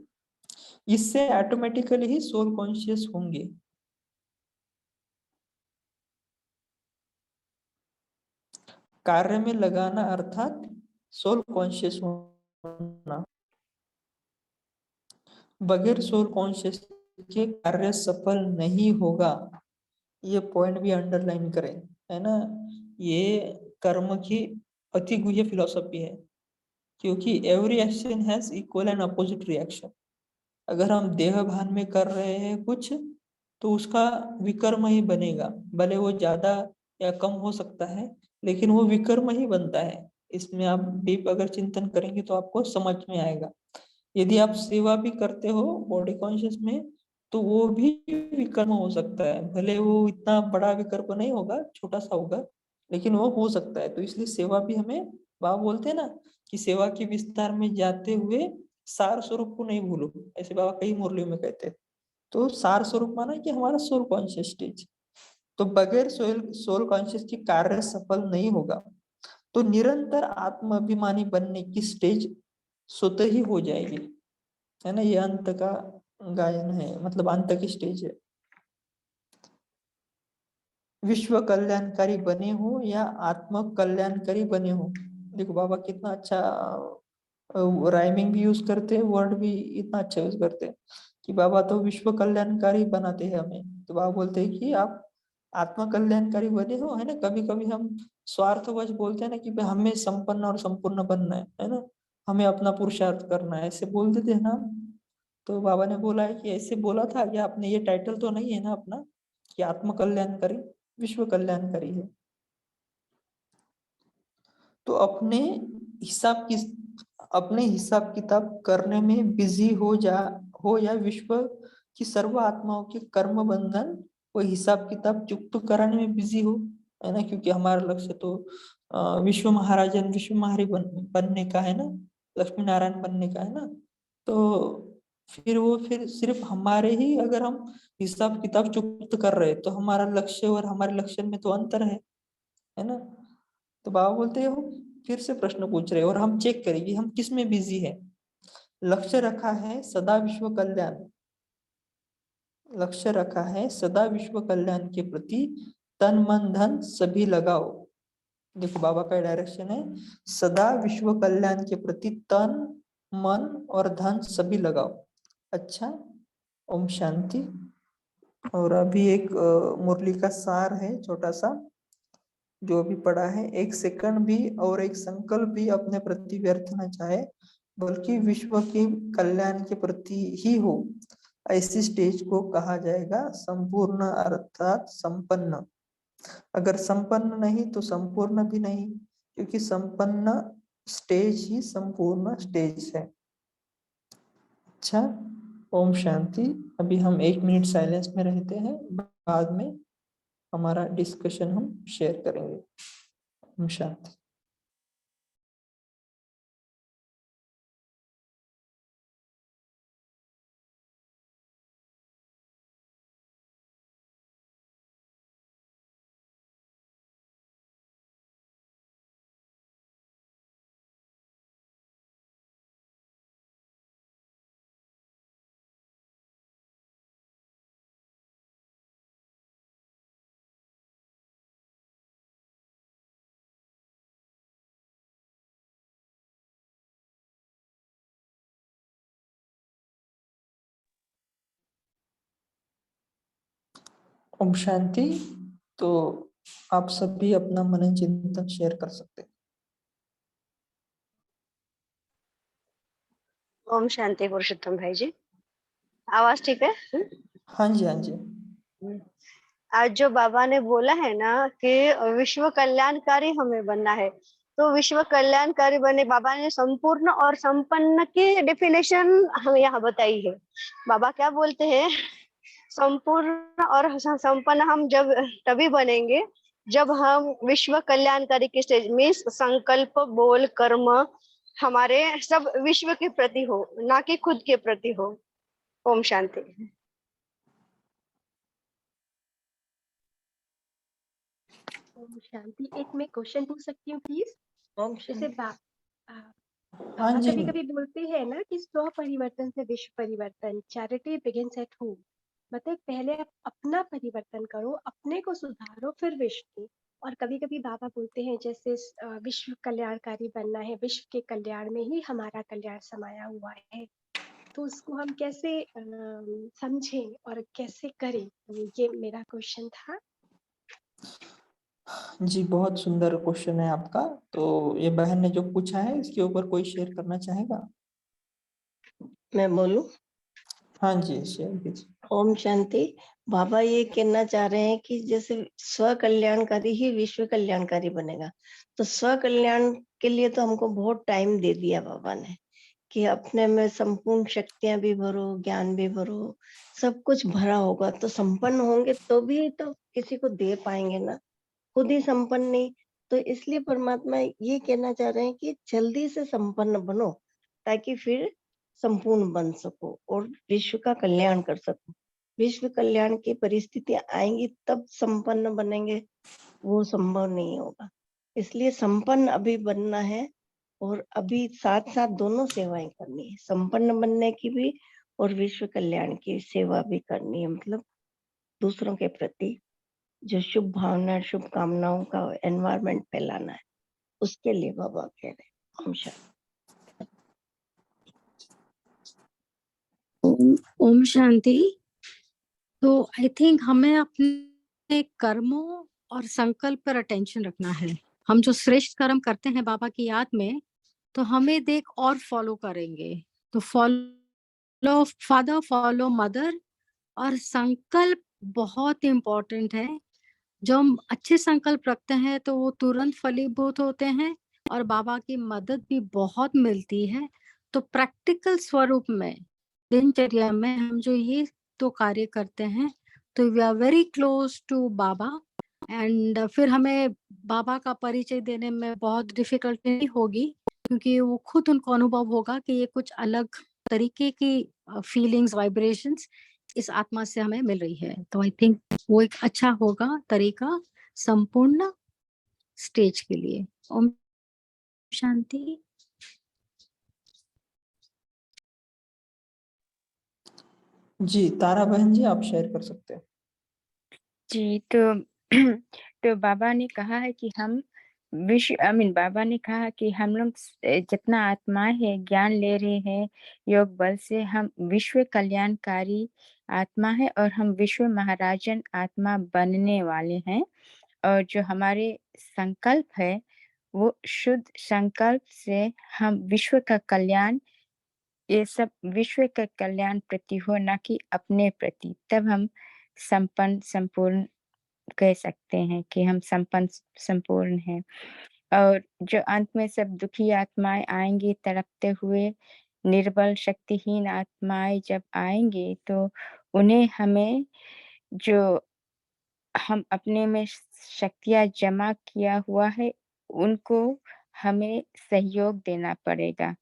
इससे ऑटोमेटिकली ही सोल कॉन्शियस होंगे। कार्य में लगाना अर्थात सोल कॉन्शियस होना। बगैर सोल कॉन्शियस के कार्य सफल नहीं होगा। ये पॉइंट भी अंडरलाइन करें, है ना? ये कर्म की अति गुह्य फिलॉसफी है, क्योंकि every action has equal and opposite reaction. अगर हम देह भान में कर रहे हैं कुछ, तो उसका विकर्म ही बनेगा, भले वो ज्यादा या कम हो सकता है, लेकिन वो विकर्म ही बनता है। इसमें आप डीप अगर चिंतन करेंगे तो आपको समझ में आएगा। यदि आप सेवा भी करते हो बॉडी कॉन्शियस में, तो वो भी विकर्म हो सकता है, भले वो इतना बड़ा विकल्प नहीं होगा, छोटा सा होगा, लेकिन वो हो सकता है। तो इसलिए सेवा भी हमें, बाबा बोलते हैं ना कि सेवा के विस्तार में जाते हुए सार स्वरूप को नहीं भूलो, ऐसे बाबा कई मुरलियों में कहते हैं। तो सार स्वरूप माना कि हमारा सोल कॉन्शियस स्टेज। तो बगैर सोल कॉन्शियस की कार्य सफल नहीं होगा। तो निरंतर आत्माभिमानी बनने की स्टेज स्वतः ही हो जाएगी, है ना? ये अंत का गायन है, मतलब अंत की स्टेज है। विश्व कल्याणकारी बने हो या आत्म कल्याणकारी बने हो, देखो बाबा कितना अच्छा राइमिंग भी यूज करते हैं, वर्ड भी इतना अच्छा यूज करते हैं कि बाबा तो विश्व कल्याणकारी बनाते हैं हमें। तो बाबा बोलते हैं कि आप आत्मा कल्याणकारी बने हो, है ना। कभी कभी हम स्वार्थवश बोलते हैं ना कि भाई हमें संपन्न और संपूर्ण बनना है ना, हमें अपना पुरुषार्थ करना है, ऐसे बोल देते हैं ना। तो बाबा ने बोला है कि ऐसे बोला था कि आपने, ये टाइटल तो नहीं है ना अपना कि आत्म कल्याणकारी, विश्व कल्याणकारी है। तो अपने हिसाब किताब करने में बिजी हो या विश्व की सर्व आत्माओं के कर्म बंधन वो हिसाब किताब चुक्त कराने में बिजी हो, है ना। क्योंकि हमारा लक्ष्य तो विश्व महाराजन, विश्व महारी बनने का है ना, लक्ष्मी नारायण बनने का है ना। तो फिर सिर्फ हमारे ही, अगर हम हिसाब किताब चुक्त कर रहे हैं तो हमारा लक्ष्य और हमारे लक्ष्य में तो अंतर है ना। तो बाबा बोलते हो फिर से प्रश्न पूछ रहे हैं और हम चेक करेंगे हम किस में बिजी है। लक्ष्य रखा है सदा विश्व कल्याण, लक्ष्य रखा है सदा विश्व कल्याण के प्रति तन मन धन सभी लगाओ। देखो बाबा का डायरेक्शन है सदा विश्व कल्याण के प्रति तन मन और धन सभी लगाओ। अच्छा, ओम शांति। और अभी एक मुरली का सार है छोटा सा जो भी पढ़ा है। एक सेकंड भी और एक संकल्प भी अपने प्रति व्यर्थ न जाए, बल्कि विश्व के कल्याण के प्रति ही हो। ऐसी स्टेज को कहा जाएगा संपूर्ण अर्थात संपन्न। अगर संपन्न नहीं तो संपूर्ण भी नहीं, क्योंकि संपन्न स्टेज ही संपूर्ण स्टेज है। अच्छा, ओम शांति। अभी हम 1 मिनट साइलेंस में रहते हैं, बाद में हमारा डिस्कशन हम शेयर करेंगे। ओम शांति। ओम शांति। तो आप सभी अपना मनन चिंतन शेयर कर सकते हैं। ओम शांति पुरुषोत्तम भाई जी, आवाज ठीक है? हाँ जी, हाँ जी। आज जो बाबा ने बोला है ना कि विश्व कल्याणकारी हमें बनना है, तो विश्व कल्याणकारी बने बाबा ने संपूर्ण और संपन्न की डेफिनेशन हमें यहाँ बताई है। बाबा क्या बोलते हैं, संपूर्ण और संपन्न हम जब तभी बनेंगे जब हम विश्व कल्याणकारी के स्टेज मीन्स संकल्प बोल कर्म हमारे सब विश्व के प्रति हो, ना कि खुद के प्रति हो। ओम शांति। ओम शांति। एक मैं क्वेश्चन पूछ सकती हूँ प्लीज? ओम जैसे शांति। हाँ बाबा जी। कभी कभी बोलते हैं ना कि स्व परिवर्तन से विश्व परिवर्तन, चैरिटी बिगिंस एट होम। मतलब पहले आप अपना परिवर्तन करो, अपने को सुधारो, फिर विश्व को। और कभी कभी बाबा बोलते हैं जैसे विश्व कल्याणकारी बनना है, विश्व के कल्याण में ही हमारा कल्याण समाया हुआ है। तो उसको हम कैसे समझें और कैसे करें, तो ये मेरा क्वेश्चन था। जी, बहुत सुंदर क्वेश्चन है आपका। तो ये बहन ने जो पूछा है इसके ऊपर कोई शेयर करना चाहेगा? मैं बोलूं? हाँ जी, शेयर कीजिए। ओम शांति। बाबा ये कहना चाह रहे हैं कि जैसे स्व कल्याणकारी ही विश्व कल्याणकारी बनेगा, तो स्व कल्याण के लिए तो हमको बहुत टाइम दे दिया बाबा ने कि अपने में संपूर्ण शक्तियां भी भरो, ज्ञान भी भरो, सब कुछ भरा होगा तो संपन्न होंगे, तो भी तो किसी को दे पाएंगे ना, खुद ही संपन्न नहीं। तो इसलिए परमात्मा ये कहना चाह रहे हैं कि जल्दी से संपन्न बनो, ताकि फिर संपूर्ण बन सको और विश्व का कल्याण कर सको। विश्व कल्याण की परिस्थितियां आएंगी तब संपन्न बनेंगे, वो संभव नहीं होगा। इसलिए संपन्न अभी बनना है और अभी साथ साथ दोनों सेवाएं करनी है, संपन्न बनने की भी और विश्व कल्याण की सेवा भी करनी है। मतलब दूसरों के प्रति जो शुभ भावना, शुभ कामनाओं का एनवायरनमेंट फैलाना है, उसके लिए बाबा कह रहे हैं। ओम शांति। ओम शांति। तो आई थिंक हमें अपने कर्मों और संकल्प पर अटेंशन रखना है। हम जो श्रेष्ठ कर्म करते हैं बाबा की याद में, तो हमें देख और फॉलो करेंगे। तो फॉलो फादर, फॉलो मदर, और संकल्प बहुत इम्पोर्टेंट है। जो हम अच्छे संकल्प रखते हैं तो वो तुरंत फलीभूत होते हैं और बाबा की मदद भी बहुत मिलती है। तो प्रैक्टिकल स्वरूप में दिनचर्या में हम जो ये तो कार्य करते हैं, तो we are very close to Baba. And फिर हमें बाबा का परिचय देने में बहुत डिफिकल्टी नहीं होगी, क्योंकि वो खुद उनको अनुभव होगा कि ये कुछ अलग तरीके की फीलिंग्स, वाइब्रेशंस इस आत्मा से हमें मिल रही है। तो आई थिंक वो एक अच्छा होगा तरीका संपूर्ण स्टेज के लिए। ओम शांति। जी तारा बहन जी, आप शेयर कर सकते हैं। जी, तो तो बाबा ने कहा है कि हम बाबा ने कहा कि हम लोग जितना आत्माएं है ज्ञान ले रहे हैं योग बल से, हम विश्व कल्याणकारी आत्मा है और हम विश्व महाराजन आत्मा बनने वाले हैं। और जो हमारे संकल्प है वो शुद्ध संकल्प से हम विश्व का कल्याण, ये सब विश्व का कल्याण प्रति हो, ना कि अपने प्रति। तब हम संपूर्ण कह सकते हैं कि हम संपूर्ण हैं। और जो अंत में सब दुखी आत्माएं आएंगी तड़पते हुए, निर्बल शक्तिहीन आत्माएं जब आएंगे, तो उन्हें हमें जो हम अपने में शक्तियां जमा किया हुआ है उनको हमें सहयोग देना पड़ेगा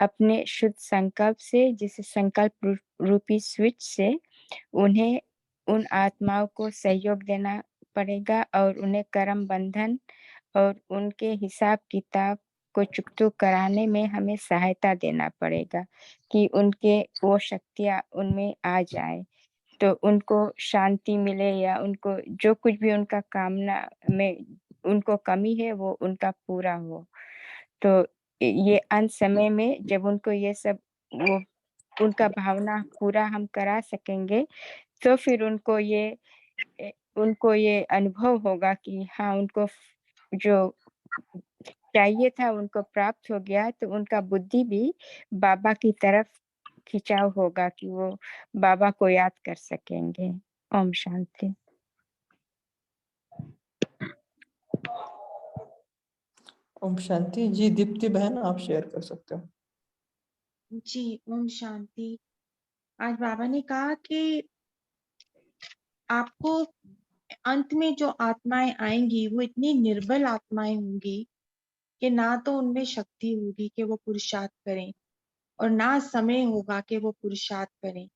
अपने शुद्ध संकल्प से, जिस संकल्प रूपी स्विच से उन्हें उन आत्माओं को सहयोग देना पड़ेगा और उन्हें कर्म बंधन और उनके हिसाब किताब को चुकतू कराने में हमें सहायता देना पड़ेगा कि उनके वो शक्तियां उनमें आ जाए, तो उनको शांति मिले या उनको जो कुछ भी उनका कामना में उनको कमी है वो उनका पूरा हो। तो ये अंत समय में जब उनको ये सब वो उनका भावना पूरा हम करा सकेंगे, तो फिर उनको ये अनुभव होगा कि हाँ, उनको जो चाहिए था उनको प्राप्त हो गया, तो उनका बुद्धि भी बाबा की तरफ खिंचाव होगा कि वो बाबा को याद कर सकेंगे। ओम शांति। ओम शांति। जी दीप्ति बहन, आप शेयर कर सकते हो। जी ओम शांति। आज बाबा ने कहा कि आपको अंत में जो आत्माएं आएंगी वो इतनी निर्बल आत्माएं होंगी कि ना तो उनमें शक्ति होगी कि वो पुरुषार्थ करें और ना समय होगा कि वो पुरुषार्थ करें।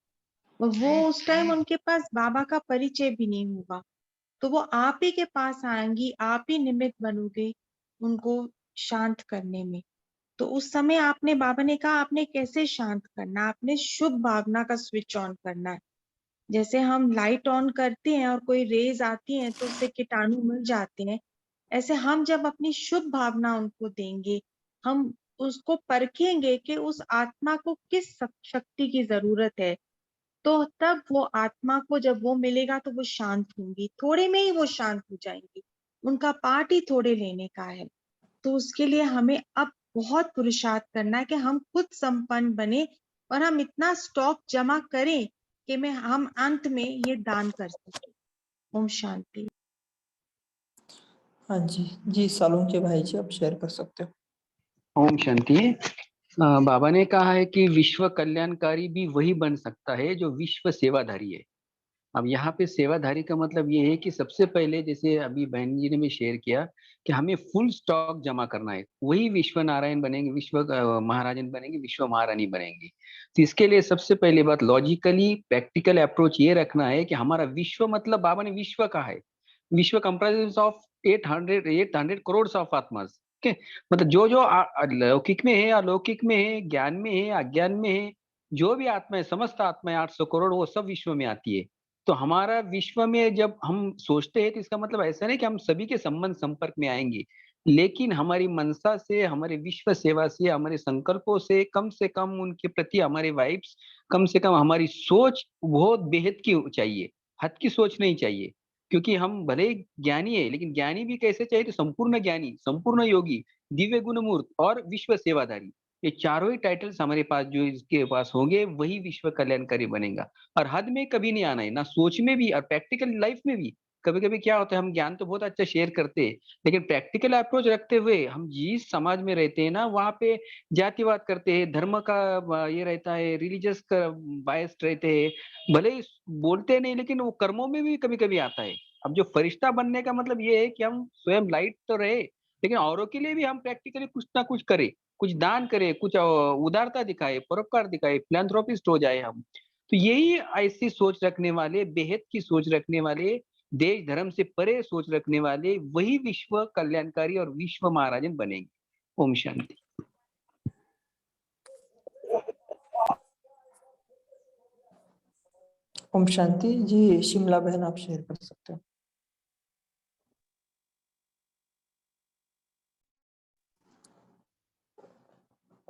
वो उस टाइम उनके पास बाबा का परिचय भी नहीं होगा, तो वो आप ही के पास आएंगी, आप ही निमित्त बनोगे उनको शांत करने में। तो उस समय आपने, बाबा ने कहा आपने कैसे शांत करना, आपने शुभ भावना का स्विच ऑन करना है। जैसे हम लाइट ऑन करते हैं और कोई रेज आती है तो उससे कीटाणु मर जाते हैं, ऐसे हम जब अपनी शुभ भावना उनको देंगे, हम उसको परखेंगे कि उस आत्मा को किस शक्ति की जरूरत है, तो तब वो आत्मा को जब वो मिलेगा तो वो शांत होंगी, थोड़े में ही वो शांत हो जाएंगी। उनका पार्ट ही थोड़े लेने का है। तो उसके लिए हमें अब बहुत पुरुषार्थ करना है कि हम खुद संपन्न बने और हम इतना स्टॉक जमा करें कि हम अंत में ये दान कर सके। ओम शांति। हाँ जी। जी सालूंके भाई जी, आप शेयर कर सकते हो। ओम शांति। बाबा ने कहा है कि विश्व कल्याणकारी भी वही बन सकता है जो विश्व सेवाधारी है। अब यहाँ पे सेवाधारी का मतलब ये है कि सबसे पहले, जैसे अभी बहन जी ने भी शेयर किया, कि हमें फुल स्टॉक जमा करना है, वही विश्व नारायण बनेंगे, विश्व महाराजन बनेंगे, विश्व महारानी बनेंगे। तो इसके लिए सबसे पहले बात लॉजिकली प्रैक्टिकल अप्रोच ये रखना है कि हमारा विश्व मतलब बाबा ने विश्व कहा है, विश्व कंप्राइजेस ऑफ 800 करोड़ ऑफ आत्मास। मतलब जो जो लौकिक में है, अलौकिक में है, ज्ञान में है, अज्ञान में है, जो भी आत्मा है, समस्त आत्मा है 800 करोड़, वो सब विश्व में आती है। तो हमारा विश्व में जब हम सोचते हैं तो इसका मतलब ऐसा नहीं कि हम सभी के संबंध संपर्क में आएंगे, लेकिन हमारी मनसा से, हमारे विश्व सेवा से, हमारे संकल्पों से कम उनके प्रति हमारे वाइब्स, कम से कम हमारी सोच बहुत बेहद की चाहिए, हद की सोच नहीं चाहिए। क्योंकि हम भले ही ज्ञानी है, लेकिन ज्ञानी भी कैसे चाहिए? तो संपूर्ण ज्ञानी, संपूर्ण योगी, दिव्य गुणमूर्त और विश्व सेवाधारी। ये चारों ही टाइटल्स हमारे पास जो इसके पास होंगे, वही विश्व कल्याणकारी बनेगा। और हद में कभी नहीं आना है, ना सोच में भी और प्रैक्टिकल लाइफ में भी। कभी-कभी क्या होता है, हम ज्ञान तो बहुत अच्छा शेयर करते हैं, लेकिन प्रैक्टिकल अप्रोच रखते हुए हम जिस समाज में रहते हैं ना, वहाँ पे जातिवाद करते हैं, धर्म का ये रहता है, रिलीजियस का बायस्ड रहते हैं। भले ही बोलते नहीं, लेकिन वो कर्मों में भी कभी-कभी आता है। अब जो फरिश्ता बनने का मतलब ये है कि हम स्वयं लाइट तो रहे, लेकिन औरों के लिए भी हम प्रैक्टिकली कुछ ना कुछ करें, कुछ दान करें, कुछ उदारता दिखाएँ, परोपकार दिखाएँ, फिलैंथ्रोपिस्ट हो जाए हम। तो यही ऐसी सोच रखने वाले, बेहद की सोच रखने वाले, देश धर्म से परे सोच रखने वाले, वही विश्व कल्याणकारी और विश्व महाराजन बनेंगे। ओम शांति। ओम शांति जी। शिमला बहन, आप शेयर कर सकते हो।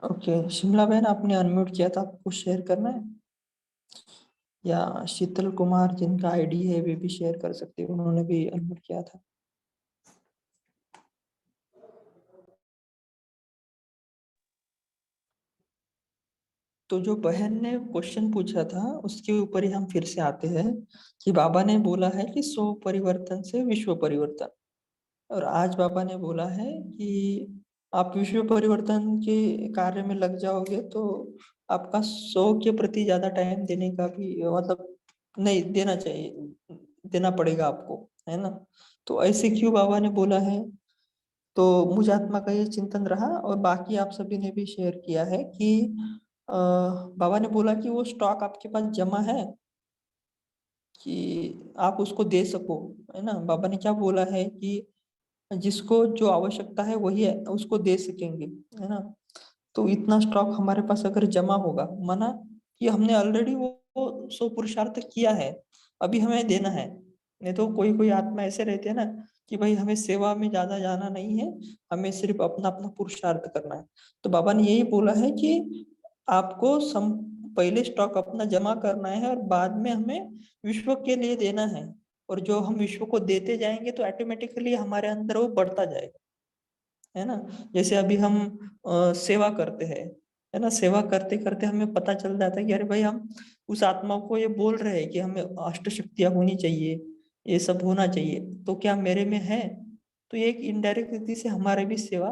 ओके, शिमला बहन आपने अनम्यूट किया था, आपको शेयर करना है? या शीतल कुमार जिनका आईडी है वे भी शेयर कर सकते हैं, उन्होंने भी अनम्यूट किया था। तो जो बहन ने क्वेश्चन पूछा था उसके ऊपर ही हम फिर से आते हैं कि बाबा ने बोला है कि 100 परिवर्तन से विश्व परिवर्तन, और आज बाबा ने बोला है कि आप विश्व परिवर्तन के कार्य में लग जाओगे तो आपका 100 के प्रति ज्यादा टाइम देने का भी मतलब नहीं देना चाहिए, देना पड़ेगा आपको, है ना? तो ऐसे क्यों बाबा ने बोला है? तो मुझ आत्मा का ये चिंतन रहा, और बाकी आप सभी ने भी शेयर किया है कि बाबा ने बोला कि वो स्टॉक आपके पास जमा है कि आप उसको दे सको, है ना? बाबा ने क्या बोला है कि जिसको जो आवश्यकता है वही है, उसको दे सकेंगे, है ना? तो इतना स्टॉक हमारे पास अगर जमा होगा, माना कि हमने ऑलरेडी वो 100 पुरुषार्थ किया है, अभी हमें देना है। नहीं तो कोई कोई आत्मा ऐसे रहते हैं ना कि भाई हमें सेवा में ज्यादा जाना नहीं है, हमें सिर्फ अपना अपना पुरुषार्थ करना है। तो बाबा ने यही बोला है कि आपको पहले स्टॉक अपना जमा करना है और बाद में हमें विश्व के लिए देना है। और जो हम विश्व को देते जाएंगे तो ऑटोमेटिकली हमारे अंदर वो बढ़ता जाएगा, है ना? जैसे अभी हम सेवा करते हैं, है ना? सेवा करते करते हमें पता चल जाता है कि अरे भाई हम उस आत्मा को ये बोल रहे हैं कि हमें अष्ट शक्तियां होनी चाहिए, ये सब होना चाहिए, तो क्या मेरे में है? तो ये एक इनडायरेक्ट रीति से हमारे भी सेवा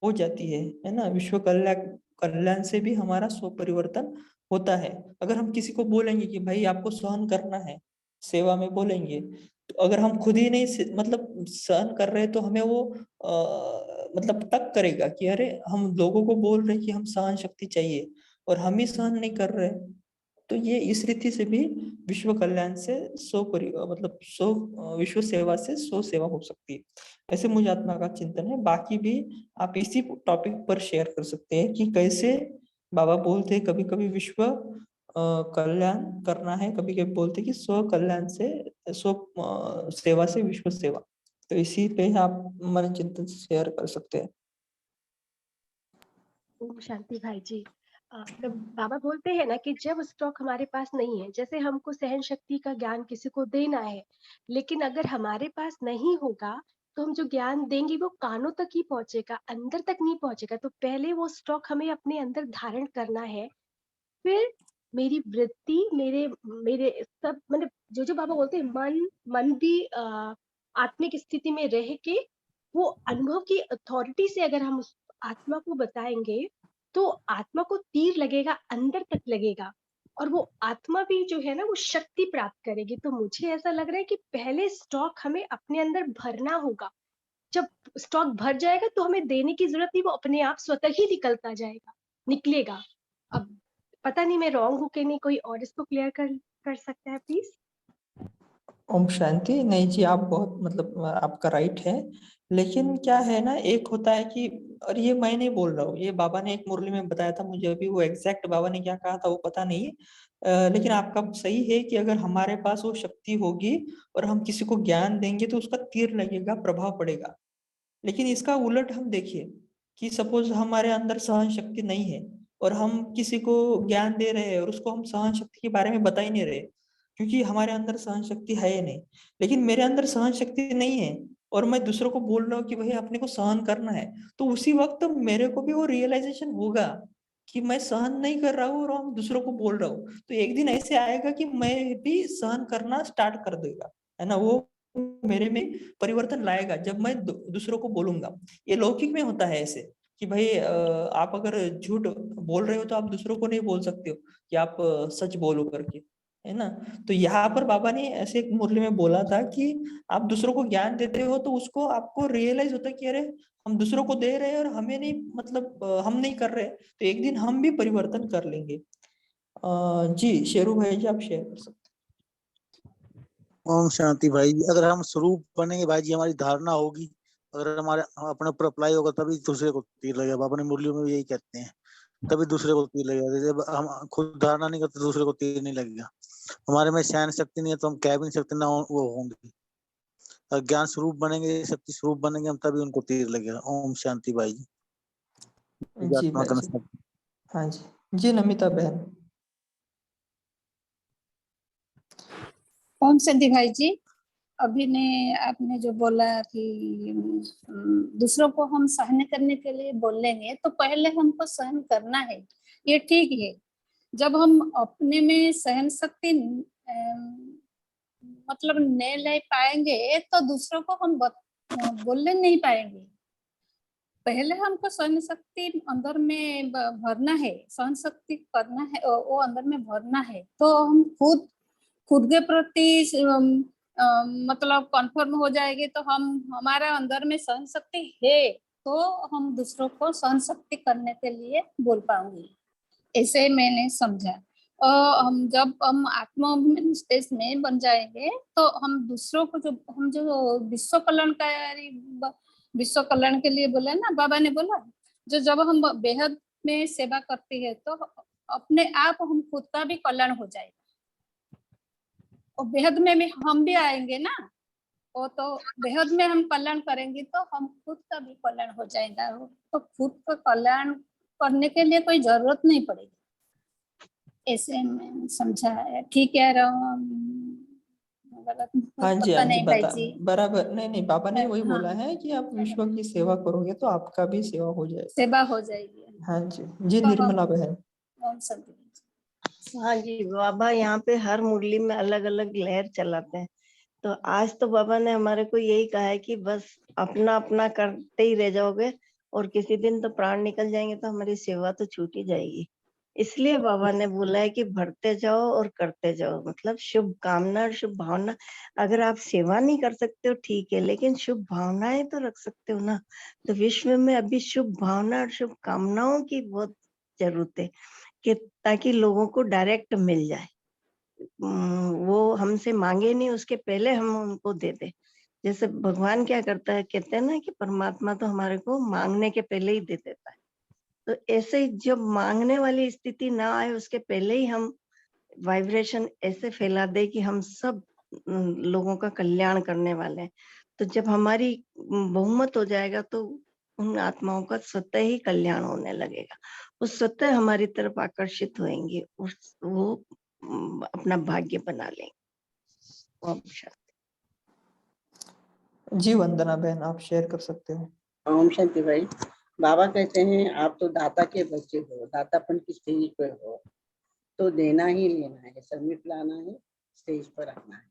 हो जाती है ना? विश्व कल्याण कल्याण से भी हमारा स्व परिवर्तन होता है। अगर हम किसी को बोलेंगे कि भाई आपको सहन करना है, सेवा में बोलेंगे, तो अगर हम खुद ही नहीं मतलब सहन कर रहे तो हमें वो मतलब तक करेगा कि अरे हम लोगों को बोल रहे कि हम सहन शक्ति चाहिए और हम ही सहन नहीं कर रहे। तो ये इस रीति से भी विश्व कल्याण से मतलब विश्व सेवा से 100 सेवा हो सकती है। ऐसे मुझे आत्मा का चिंतन है। बाकी भी आप इसी टॉपिक पर शेयर कर सकते हैं कि कैसे बाबा बोलते हैं कभी कभी विश्व कल्याण करना है, कभी कभी बोलते हैं कि स्व कल्याण से स्व सेवा से विश्व सेवा। तो इसी पे आप मन चिंतन शेयर कर सकते हैं। ओम शांति भाई जी। तो बाबा बोलते हैं ना कि जब स्टॉक हमारे पास नहीं है, जैसे हमको सहन शक्ति का ज्ञान किसी को देना है, लेकिन अगर हमारे पास नहीं होगा तो हम जो ज्ञान देंगे वो कानों तक ही पहुंचेगा, अंदर तक नहीं पहुंचेगा। तो पहले वो स्टॉक हमें अपने अंदर धारण करना है, फिर मेरी वृत्ति, मेरे मेरे सब मतलब जो जो बाबा बोलते हैं, मन भी आत्मिक स्थिति में रह के वो अनुभव की अथॉरिटी से अगर हम उस आत्मा को बताएंगे तो आत्मा को तीर लगेगा, अंदर तक लगेगा, और वो आत्मा भी जो है ना वो शक्ति प्राप्त करेगी। तो मुझे ऐसा लग रहा है कि पहले स्टॉक हमें अपने अंदर भरना होगा। जब स्टॉक भर जाएगा तो हमें देने की जरूरत नहीं, वो अपने आप स्वतः ही निकलता जाएगा, निकलेगा। अब पता नहीं मैं रॉन्ग हूँ कि नहीं, कोई और इसको क्लियर कर सकता है प्लीज? ओम शांति। नहीं जी, आप बहुत मतलब आपका राइट है, लेकिन क्या है ना, एक होता है कि, और ये मैं नहीं बोल रहा हूँ, ये बाबा ने एक मुरली में बताया था मुझे, अभी वो एग्जैक्ट बाबा ने क्या कहा था वो पता नहीं। लेकिन आपका सही है कि अगर हमारे पास वो शक्ति होगी और हम किसी को ज्ञान देंगे तो उसका तीर लगेगा, प्रभाव पड़ेगा। लेकिन इसका उलट हम देखिए कि सपोज हमारे अंदर सहन शक्ति नहीं है और हम किसी को ज्ञान दे रहे हैं और उसको हम सहन शक्ति के बारे में बता ही नहीं रहे, क्योंकि हमारे अंदर सहन शक्ति है ही नहीं। लेकिन मेरे अंदर सहन शक्ति नहीं है और मैं दूसरों को बोल रहा हूँ कि भाई अपने को सहन करना है, तो उसी वक्त मेरे को भी वो रियलाइजेशन होगा कि मैं सहन नहीं कर रहा हूँ और हम दूसरों को बोल रहा हूँ। तो एक दिन ऐसे आएगा कि मैं भी सहन करना स्टार्ट कर देगा, है ना। वो मेरे में परिवर्तन लाएगा जब मैं दूसरों को बोलूंगा। ये लौकिक में होता है ऐसे कि भाई आप अगर झूठ बोल रहे हो तो आप दूसरों को नहीं बोल सकते हो कि आप सच बोलो करके, है ना। तो यहाँ पर बाबा ने ऐसे एक मुरली में बोला था कि आप दूसरों को ज्ञान देते हो तो उसको आपको रियलाइज होता है कि अरे हम दूसरों को दे रहे हैं और हमें नहीं, मतलब हम नहीं कर रहे, तो एक दिन हम भी परिवर्तन कर लेंगे। जी शेरू भाई जी आप शेयर कर सकते ओम शांति भाई जी। अगर हम स्वरूप बनेंगे भाई जी, हमारी धारणा होगी, अगर हमारे अपने ऊपर अप्लाई होगा तभी दूसरे को तीर लगेगा। बाबा ने मुरलियों में भी यही कहते हैं, तभी दूसरे को तीर लगेगा। जब हम खुद धारणा नहीं करते दूसरे को तीर नहीं लगेगा। हमारे में सहन शक्ति नहीं है तो हम कह भी नहीं सकते ना वो होंगे। अगर ज्ञान स्वरूप बनेंगे, शक्ति स्वरूप बनेंगे हम, तभी उनको तीर लगेगा। ओम शांति भाई जी। हैं। जी आत्मा भाई का जी। नमस्कार। हाँ जी नमिता बहन। ओम शांति भाई जी, अभी ने आपने जो बोला कि दूसरों को हम सहन करने के लिए बोलेंगे तो पहले हमको सहन करना है, ये ठीक है। जब हम अपने में सहन शक्ति मतलब नहीं ले पाएंगे तो दूसरों को हम बोलने नहीं पाएंगे। पहले हमको सहन शक्ति अंदर में भरना है, सहन शक्ति करना है, वो अंदर में भरना है, तो हम खुद के प्रति मतलब कन्फर्म हो जाएंगे तो हम हमारा अंदर में सहन शक्ति है तो हम दूसरों को सहन शक्ति करने के लिए बोल पाऊंगी, ऐसे मैंने समझा। हम जब हम आत्मा स्टेज में बन जाएंगे तो हम दूसरों को जो विश्व कल्याण के लिए बोला ना बाबा ने बोला, जब हम बेहद में सेवा करते हैं तो अपने आप हम खुद का भी कल्याण हो जाएगा और बेहद में हम भी आएंगे ना, वो तो बेहद में हम कल्याण करेंगे तो हम खुद का भी कल्याण हो जाएगा। तो खुद का कल्याण करने के लिए कोई जरूरत नहीं पड़ेगी, ऐसे मैं समझा है। ठीक कह रहा हूँ हाँ जी पता नहीं भाई जी। बराबर। नहीं बाबा ने वही हाँ, बोला है कि आप विश्व की सेवा करोगे तो आपका भी सेवा हो जाएगा। सेवा हो जाएगी। हाँ जी तो निर्मला बहन। ओम शांति। हाँ जी, बाबा यहाँ पे हर मुरली में अलग अलग लहर चलाते हैं। तो आज तो बाबा ने हमारे को यही कहा है कि बस अपना अपना करते ही रह जाओगे और किसी दिन तो प्राण निकल जाएंगे तो हमारी सेवा तो छूट ही जाएगी। इसलिए बाबा ने बोला है कि बढ़ते जाओ और करते जाओ, मतलब शुभ कामना और शुभ भावना। अगर आप सेवा नहीं कर सकते हो ठीक है, लेकिन शुभ भावनाएं तो रख सकते हो ना। तो विश्व में अभी शुभ भावना और शुभ कामनाओं की बहुत जरूरत है कि ताकि लोगों को डायरेक्ट मिल जाए। वो हमसे मांगे नहीं, उसके पहले हम उनको दे दे। जैसे भगवान क्या करता है, कहते हैं ना कि परमात्मा तो हमारे को मांगने के पहले ही दे देता है। तो ऐसे जब मांगने वाली स्थिति ना आए उसके पहले ही हम वाइब्रेशन ऐसे फैला दे कि हम सब लोगों का कल्याण करने वाले हैं। तो जब हमारी बहुमत हो जाएगा तो उन आत्माओं का स्वतः ही कल्याण होने लगेगा, वो स्वतः हमारी तरफ आकर्षित होंगे, वो अपना भाग्य बना लेंगे। ओम शांति। जी वंदना बहन आप शेयर कर सकते हो। ओम शांति भाई। बाबा कहते हैं आप तो दाता के बच्चे हो, दातापन की स्टेज पर हो, तो देना ही लेना है, सबमिट लाना है, स्टेज पर आना है,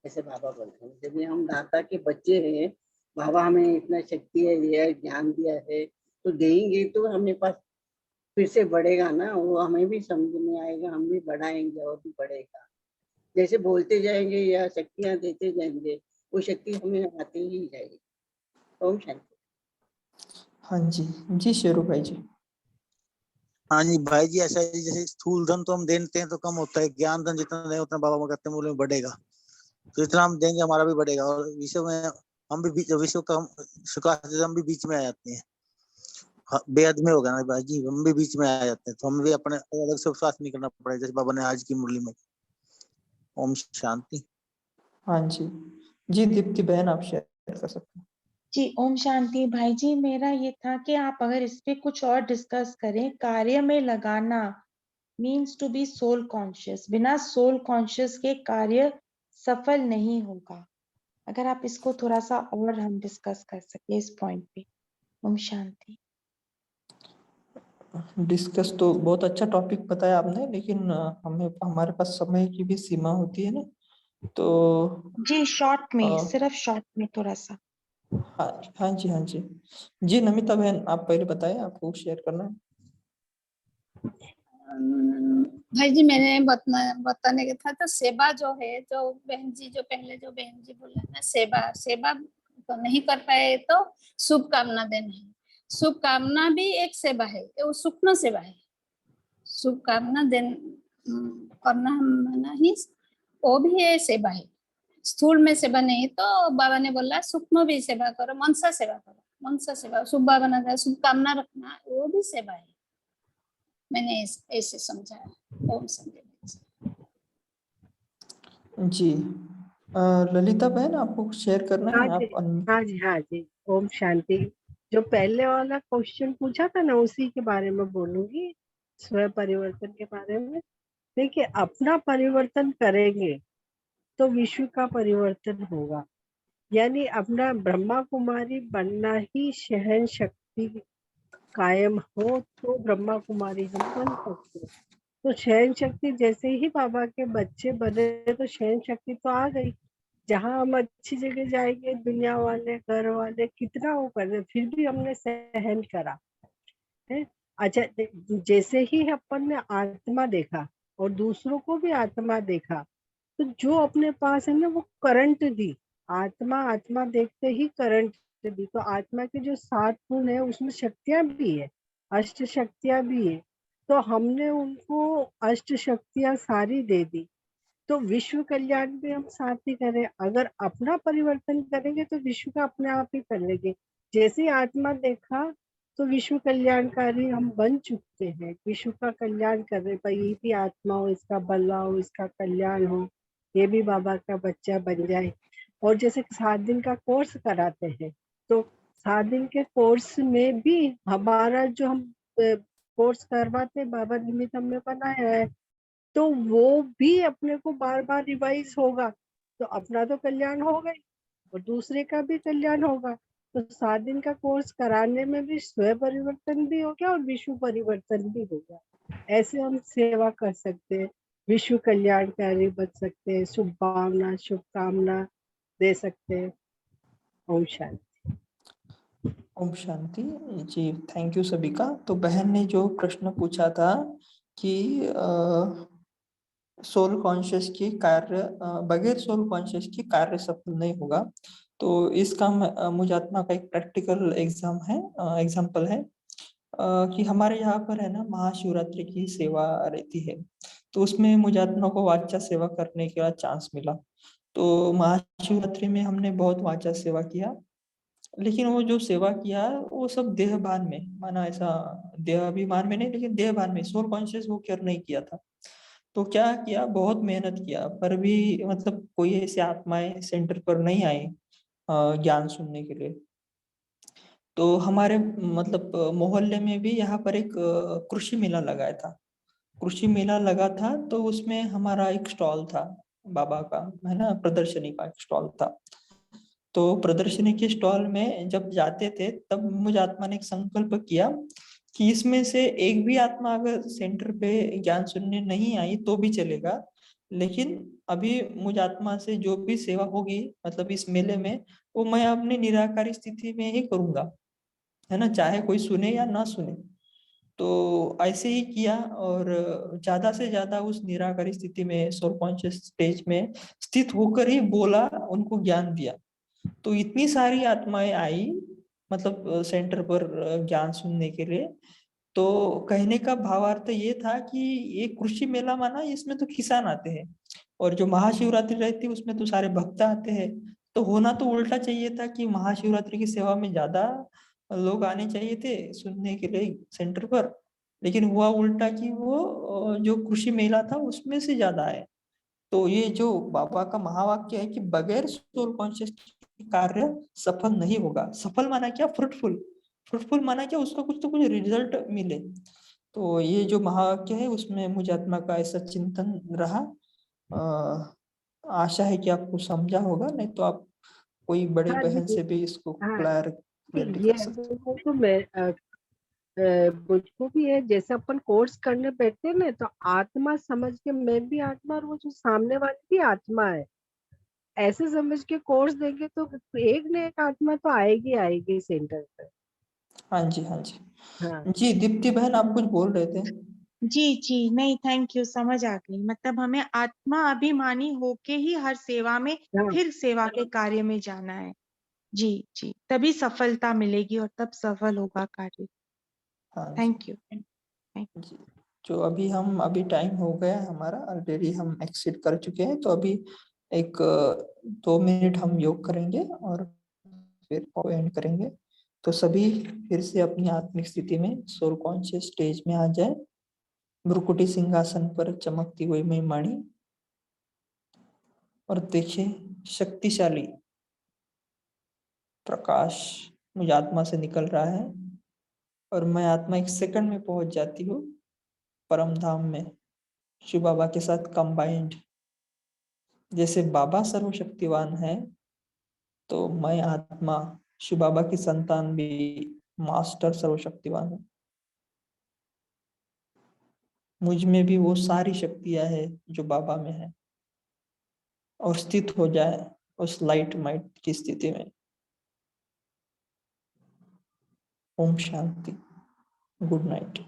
ऐसे बाबा बोलते हैं। जब हम दाता के बच्चे हैं, बाबा हमें इतना शक्ति है, ये ज्ञान दिया है, तो देंगे तो हमें पास फिर से बढ़ेगा ना, वो हमें भी समझ में आएगा, हम भी बढ़ाएंगे और भी बढ़ेगा। जैसे बोलते जाएंगे या शक्तियां देते जाएंगे, वो शक्ति हमें आती ही जाएगी। ओम शांति। हाँ जी शेरू भाई जी। हाँ जी भाई जी, ऐसा है जैसे स्थूल धन तो हम देते हैं तो कम होता है, ज्ञान धन जितना दें उतना बाबा कहते हैं मूल्य में बढ़ेगा। तो इतना हम देंगे हमारा भी बढ़ेगा और विश्व में हम भी विश्व का हम भी बीच में आ जाते हैं। बेहद में होगा ना भाई जी, हम भी बीच में आ जाते हैं, तो हम भी अपने अलग से विश्वास नहीं करना पड़ेगा, जैसे बाबा ने आज की मुरली में। ओम शांति। हाँ जी दीप्ति बहन आप शेयर कर सकते हो। जी ओम शांति। भाई जी मेरा ये था कि आप अगर इस पे कुछ और डिस्कस करें। कार्य में लगाना means to be soul conscious. बिना सोल कॉन्शियस के कार्य सफल नहीं होगा। अगर आप इसको थोड़ा सा और हम डिस्कस कर सके इस पॉइंट पे। ओम शांति। डिस्कस तो बहुत अच्छा टॉपिक बताया आपने, लेकिन हमें हमारे पास समय की भी सीमा होती है ना, तो जी शॉर्ट में, अ, सिर्फ शॉर्ट में थोड़ा सा। हाँ हाँ जी, हाँ जी। जी नमिता बहन, आप पहले बताएं, आपको शेयर करना है। भाई जी मैंने बताने का था, तो सेवा जो है, जो बहन जी बोले ना, सेवा सेवा तो नहीं कर पाए तो शुभ कामना देना है। शुभ कामना भी एक सेवा है, वो सूक्ष्म सेवा है। शुभ कामना करना माना ही वो भी है सेवा है। स्थूल में सेवा नहीं, तो बाबा ने बोला सूक्ष्म भी सेवा करो, मनसा सेवा करो। मनसा सेवा शुभ भावना, शुभ कामना रखना, वो भी सेवा है। मैंने ऐसे समझा। ओम संजय जी ललिता बहन, आपको कुछ शेयर करना हाँ है? जी, आप हाँ जी, हाँ जी। ओम शांति। जो पहले वाला क्वेश्चन पूछा था ना, उसी के बारे में बोलूंगी, स्व परिवर्तन के बारे में। देखिए, अपना परिवर्तन करेंगे तो विश्व का परिवर्तन होगा। यानी अपना ब्रह्मा कुमारी बनना ही सहन शक्ति कायम हो तो ब्रह्मा कुमारी हम बन सकते हैं। तो सहन शक्ति जैसे ही बाबा के बच्चे बने तो सहन शक्ति तो आ गई। जहाँ हम अच्छी जगह जाएंगे, दुनिया वाले घर वाले कितना वो कर रहे, फिर भी हमने सहन करा है। अच्छा, जैसे ही अपन ने आत्मा देखा और दूसरों को भी आत्मा देखा, तो जो अपने पास है ना वो करंट दी। आत्मा देखते ही करंट दी। तो आत्मा के जो 7 गुण है उसमें शक्तियां भी है, अष्ट शक्तियां भी है। तो हमने उनको अष्ट शक्तियां सारी दे दी। तो विश्व कल्याण भी हम साथ ही करें। अगर अपना परिवर्तन करेंगे तो विश्व का अपने आप ही कर लेंगे। जैसे आत्मा देखा तो विश्व कल्याणकारी हम बन चुके हैं। विश्व का कल्याण कर रहे, भाई ये भी आत्मा हो, इसका भला हो, इसका कल्याण हो, ये भी बाबा का बच्चा बन जाए। और जैसे 7 दिन का कोर्स कराते हैं, तो 7 दिन के कोर्स में भी हमारा जो हम कोर्स करवाते, बाबा निमित्त हमने बनाया है, तो वो भी अपने को बार बार रिवाइज होगा। तो अपना तो कल्याण हो गई और दूसरे का भी कल्याण होगा। तो 7 दिन का कोर्स कराने में भी स्व परिवर्तन भी हो गया और विश्व परिवर्तन भी हो गया। ऐसे हम सेवा कर सकते हैं, विश्व कल्याणकारी बन सकते हैं, शुभ भावना शुभकामना दे सकते हैं। ओम शांति। ओम शांति जी। थैंक यू सभी का। तो बहन ने जो प्रश्न पूछा था कि सोल कॉन्शियस की कार्य बगैर सोल कॉन्शियस की कार्य सफल नहीं होगा, तो इसका मुझात्मा का एक प्रैक्टिकल एग्जाम्पल है कि हमारे यहाँ पर है ना, महाशिवरात्रि की सेवा रहती है। तो उसमें मुझात्मा को वाचा सेवा करने का चांस मिला। तो महाशिवरात्रि में हमने बहुत वाचा सेवा किया, लेकिन वो जो सेवा किया वो सब देह भान में माना, ऐसा देह अभिमान में नहीं, लेकिन देह भान में, सोल कॉन्शियस वो केयर नहीं किया था। तो क्या किया, बहुत मेहनत किया, पर भी मतलब कोई ऐसी आत्माएं सेंटर पर नहीं आई ज्ञान सुनने के लिए। तो हमारे मतलब मोहल्ले में भी यहाँ पर एक कृषि मेला लगाया था। कृषि मेला लगा था, तो उसमें हमारा एक स्टॉल था, बाबा का है ना, प्रदर्शनी का एक स्टॉल था। तो प्रदर्शनी के स्टॉल में जब जाते थे, तब मुझ आत्मा ने एक संकल्प किया कि इसमें से एक भी आत्मा अगर सेंटर पे ज्ञान सुनने नहीं आई तो भी चलेगा, लेकिन अभी मुझ आत्मा से जो भी सेवा होगी मतलब इस मेले में, वो मैं अपनी निराकारी स्थिति में ही करूंगा, है ना, चाहे कोई सुने या ना सुने। तो ऐसे ही किया, और ज्यादा से ज्यादा उस निराकारी स्थिति में, सोल कॉन्शियस स्टेज में स्थित होकर ही बोला, उनको ज्ञान दिया। तो इतनी सारी आत्माएं आई, मतलब सेंटर पर ज्ञान सुनने के लिए। तो कहने का भावार्थ ये था कि ये कृषि मेला माना, इसमें तो किसान आते हैं, और जो महाशिवरात्रि रहती है उसमें तो सारे भक्त आते हैं। तो होना तो उल्टा चाहिए था कि महाशिवरात्रि की सेवा में ज्यादा लोग आने चाहिए थे सुनने के लिए सेंटर पर, लेकिन हुआ उल्टा कि वो जो कृषि मेला था उसमें से ज्यादा आए। तो ये जो बाबा का महावाक्य है कि बगैर सोल कॉन्शियस कार्य सफल नहीं होगा। सफल माना क्या? फ्रूटफुल। फ्रूटफुल माना क्या? उसका कुछ तो कुछ रिजल्ट मिले। तो ये जो महावाक्य है उसमें मुझे आत्मा का ऐसा चिंतन रहा। आशा है कि आपको समझा होगा, नहीं तो आप कोई बड़ी हाँ बहन जी, से भी इसको हाँ क्लियरली ये कर सकते। वो तो मैं मुझको भी है, जैसे अपन कोर्स करने बैठते हैं ना, तो आत्मा समझ के मैं भी आत्मा और वो जो सामने वाली भी आत्मा है, ऐसे समझ के कोर्स देंगे तो एक न एक आत्मा तो आएगी सेंटर पे। हाँ जी, हाँ जी। हाँ जी दीप्ति बहन, आप कुछ बोल रहे थे? जी नहीं, थैंक यू, समझ आ गई। मतलब हमें आत्मा अभिमानी होके ही हर सेवा में हाँ फिर सेवा के कार्य में जाना है। जी तभी सफलता मिलेगी और तब सफल होगा कार्य। हाँ जी, थैंक यू। जी। जो अभी टाइम हो गया हमारा, ऑलरेडी हम एक्सीड कर चुके हैं, तो अभी एक 2 मिनट हम योग करेंगे और फिर एंड करेंगे। तो सभी फिर से अपनी आत्मिक स्थिति में सोल कॉन्शियस स्टेज में आ जाए। भ्रुकुटी सिंहासन पर चमकती हुई मैं मणि, और देखिए शक्तिशाली प्रकाश मुझे आत्मा से निकल रहा है, और मैं आत्मा 1 सेकंड में पहुंच जाती हूँ परम धाम में, शिव बाबा के साथ कंबाइंड। जैसे बाबा सर्वशक्तिवान है, तो मैं आत्मा शिव बाबा की संतान भी मास्टर सर्वशक्तिवान हूँ। मुझ में भी वो सारी शक्तियां है जो बाबा में है, और स्थित हो जाए उस लाइट माइट की स्थिति में। ओम शांति। Good night.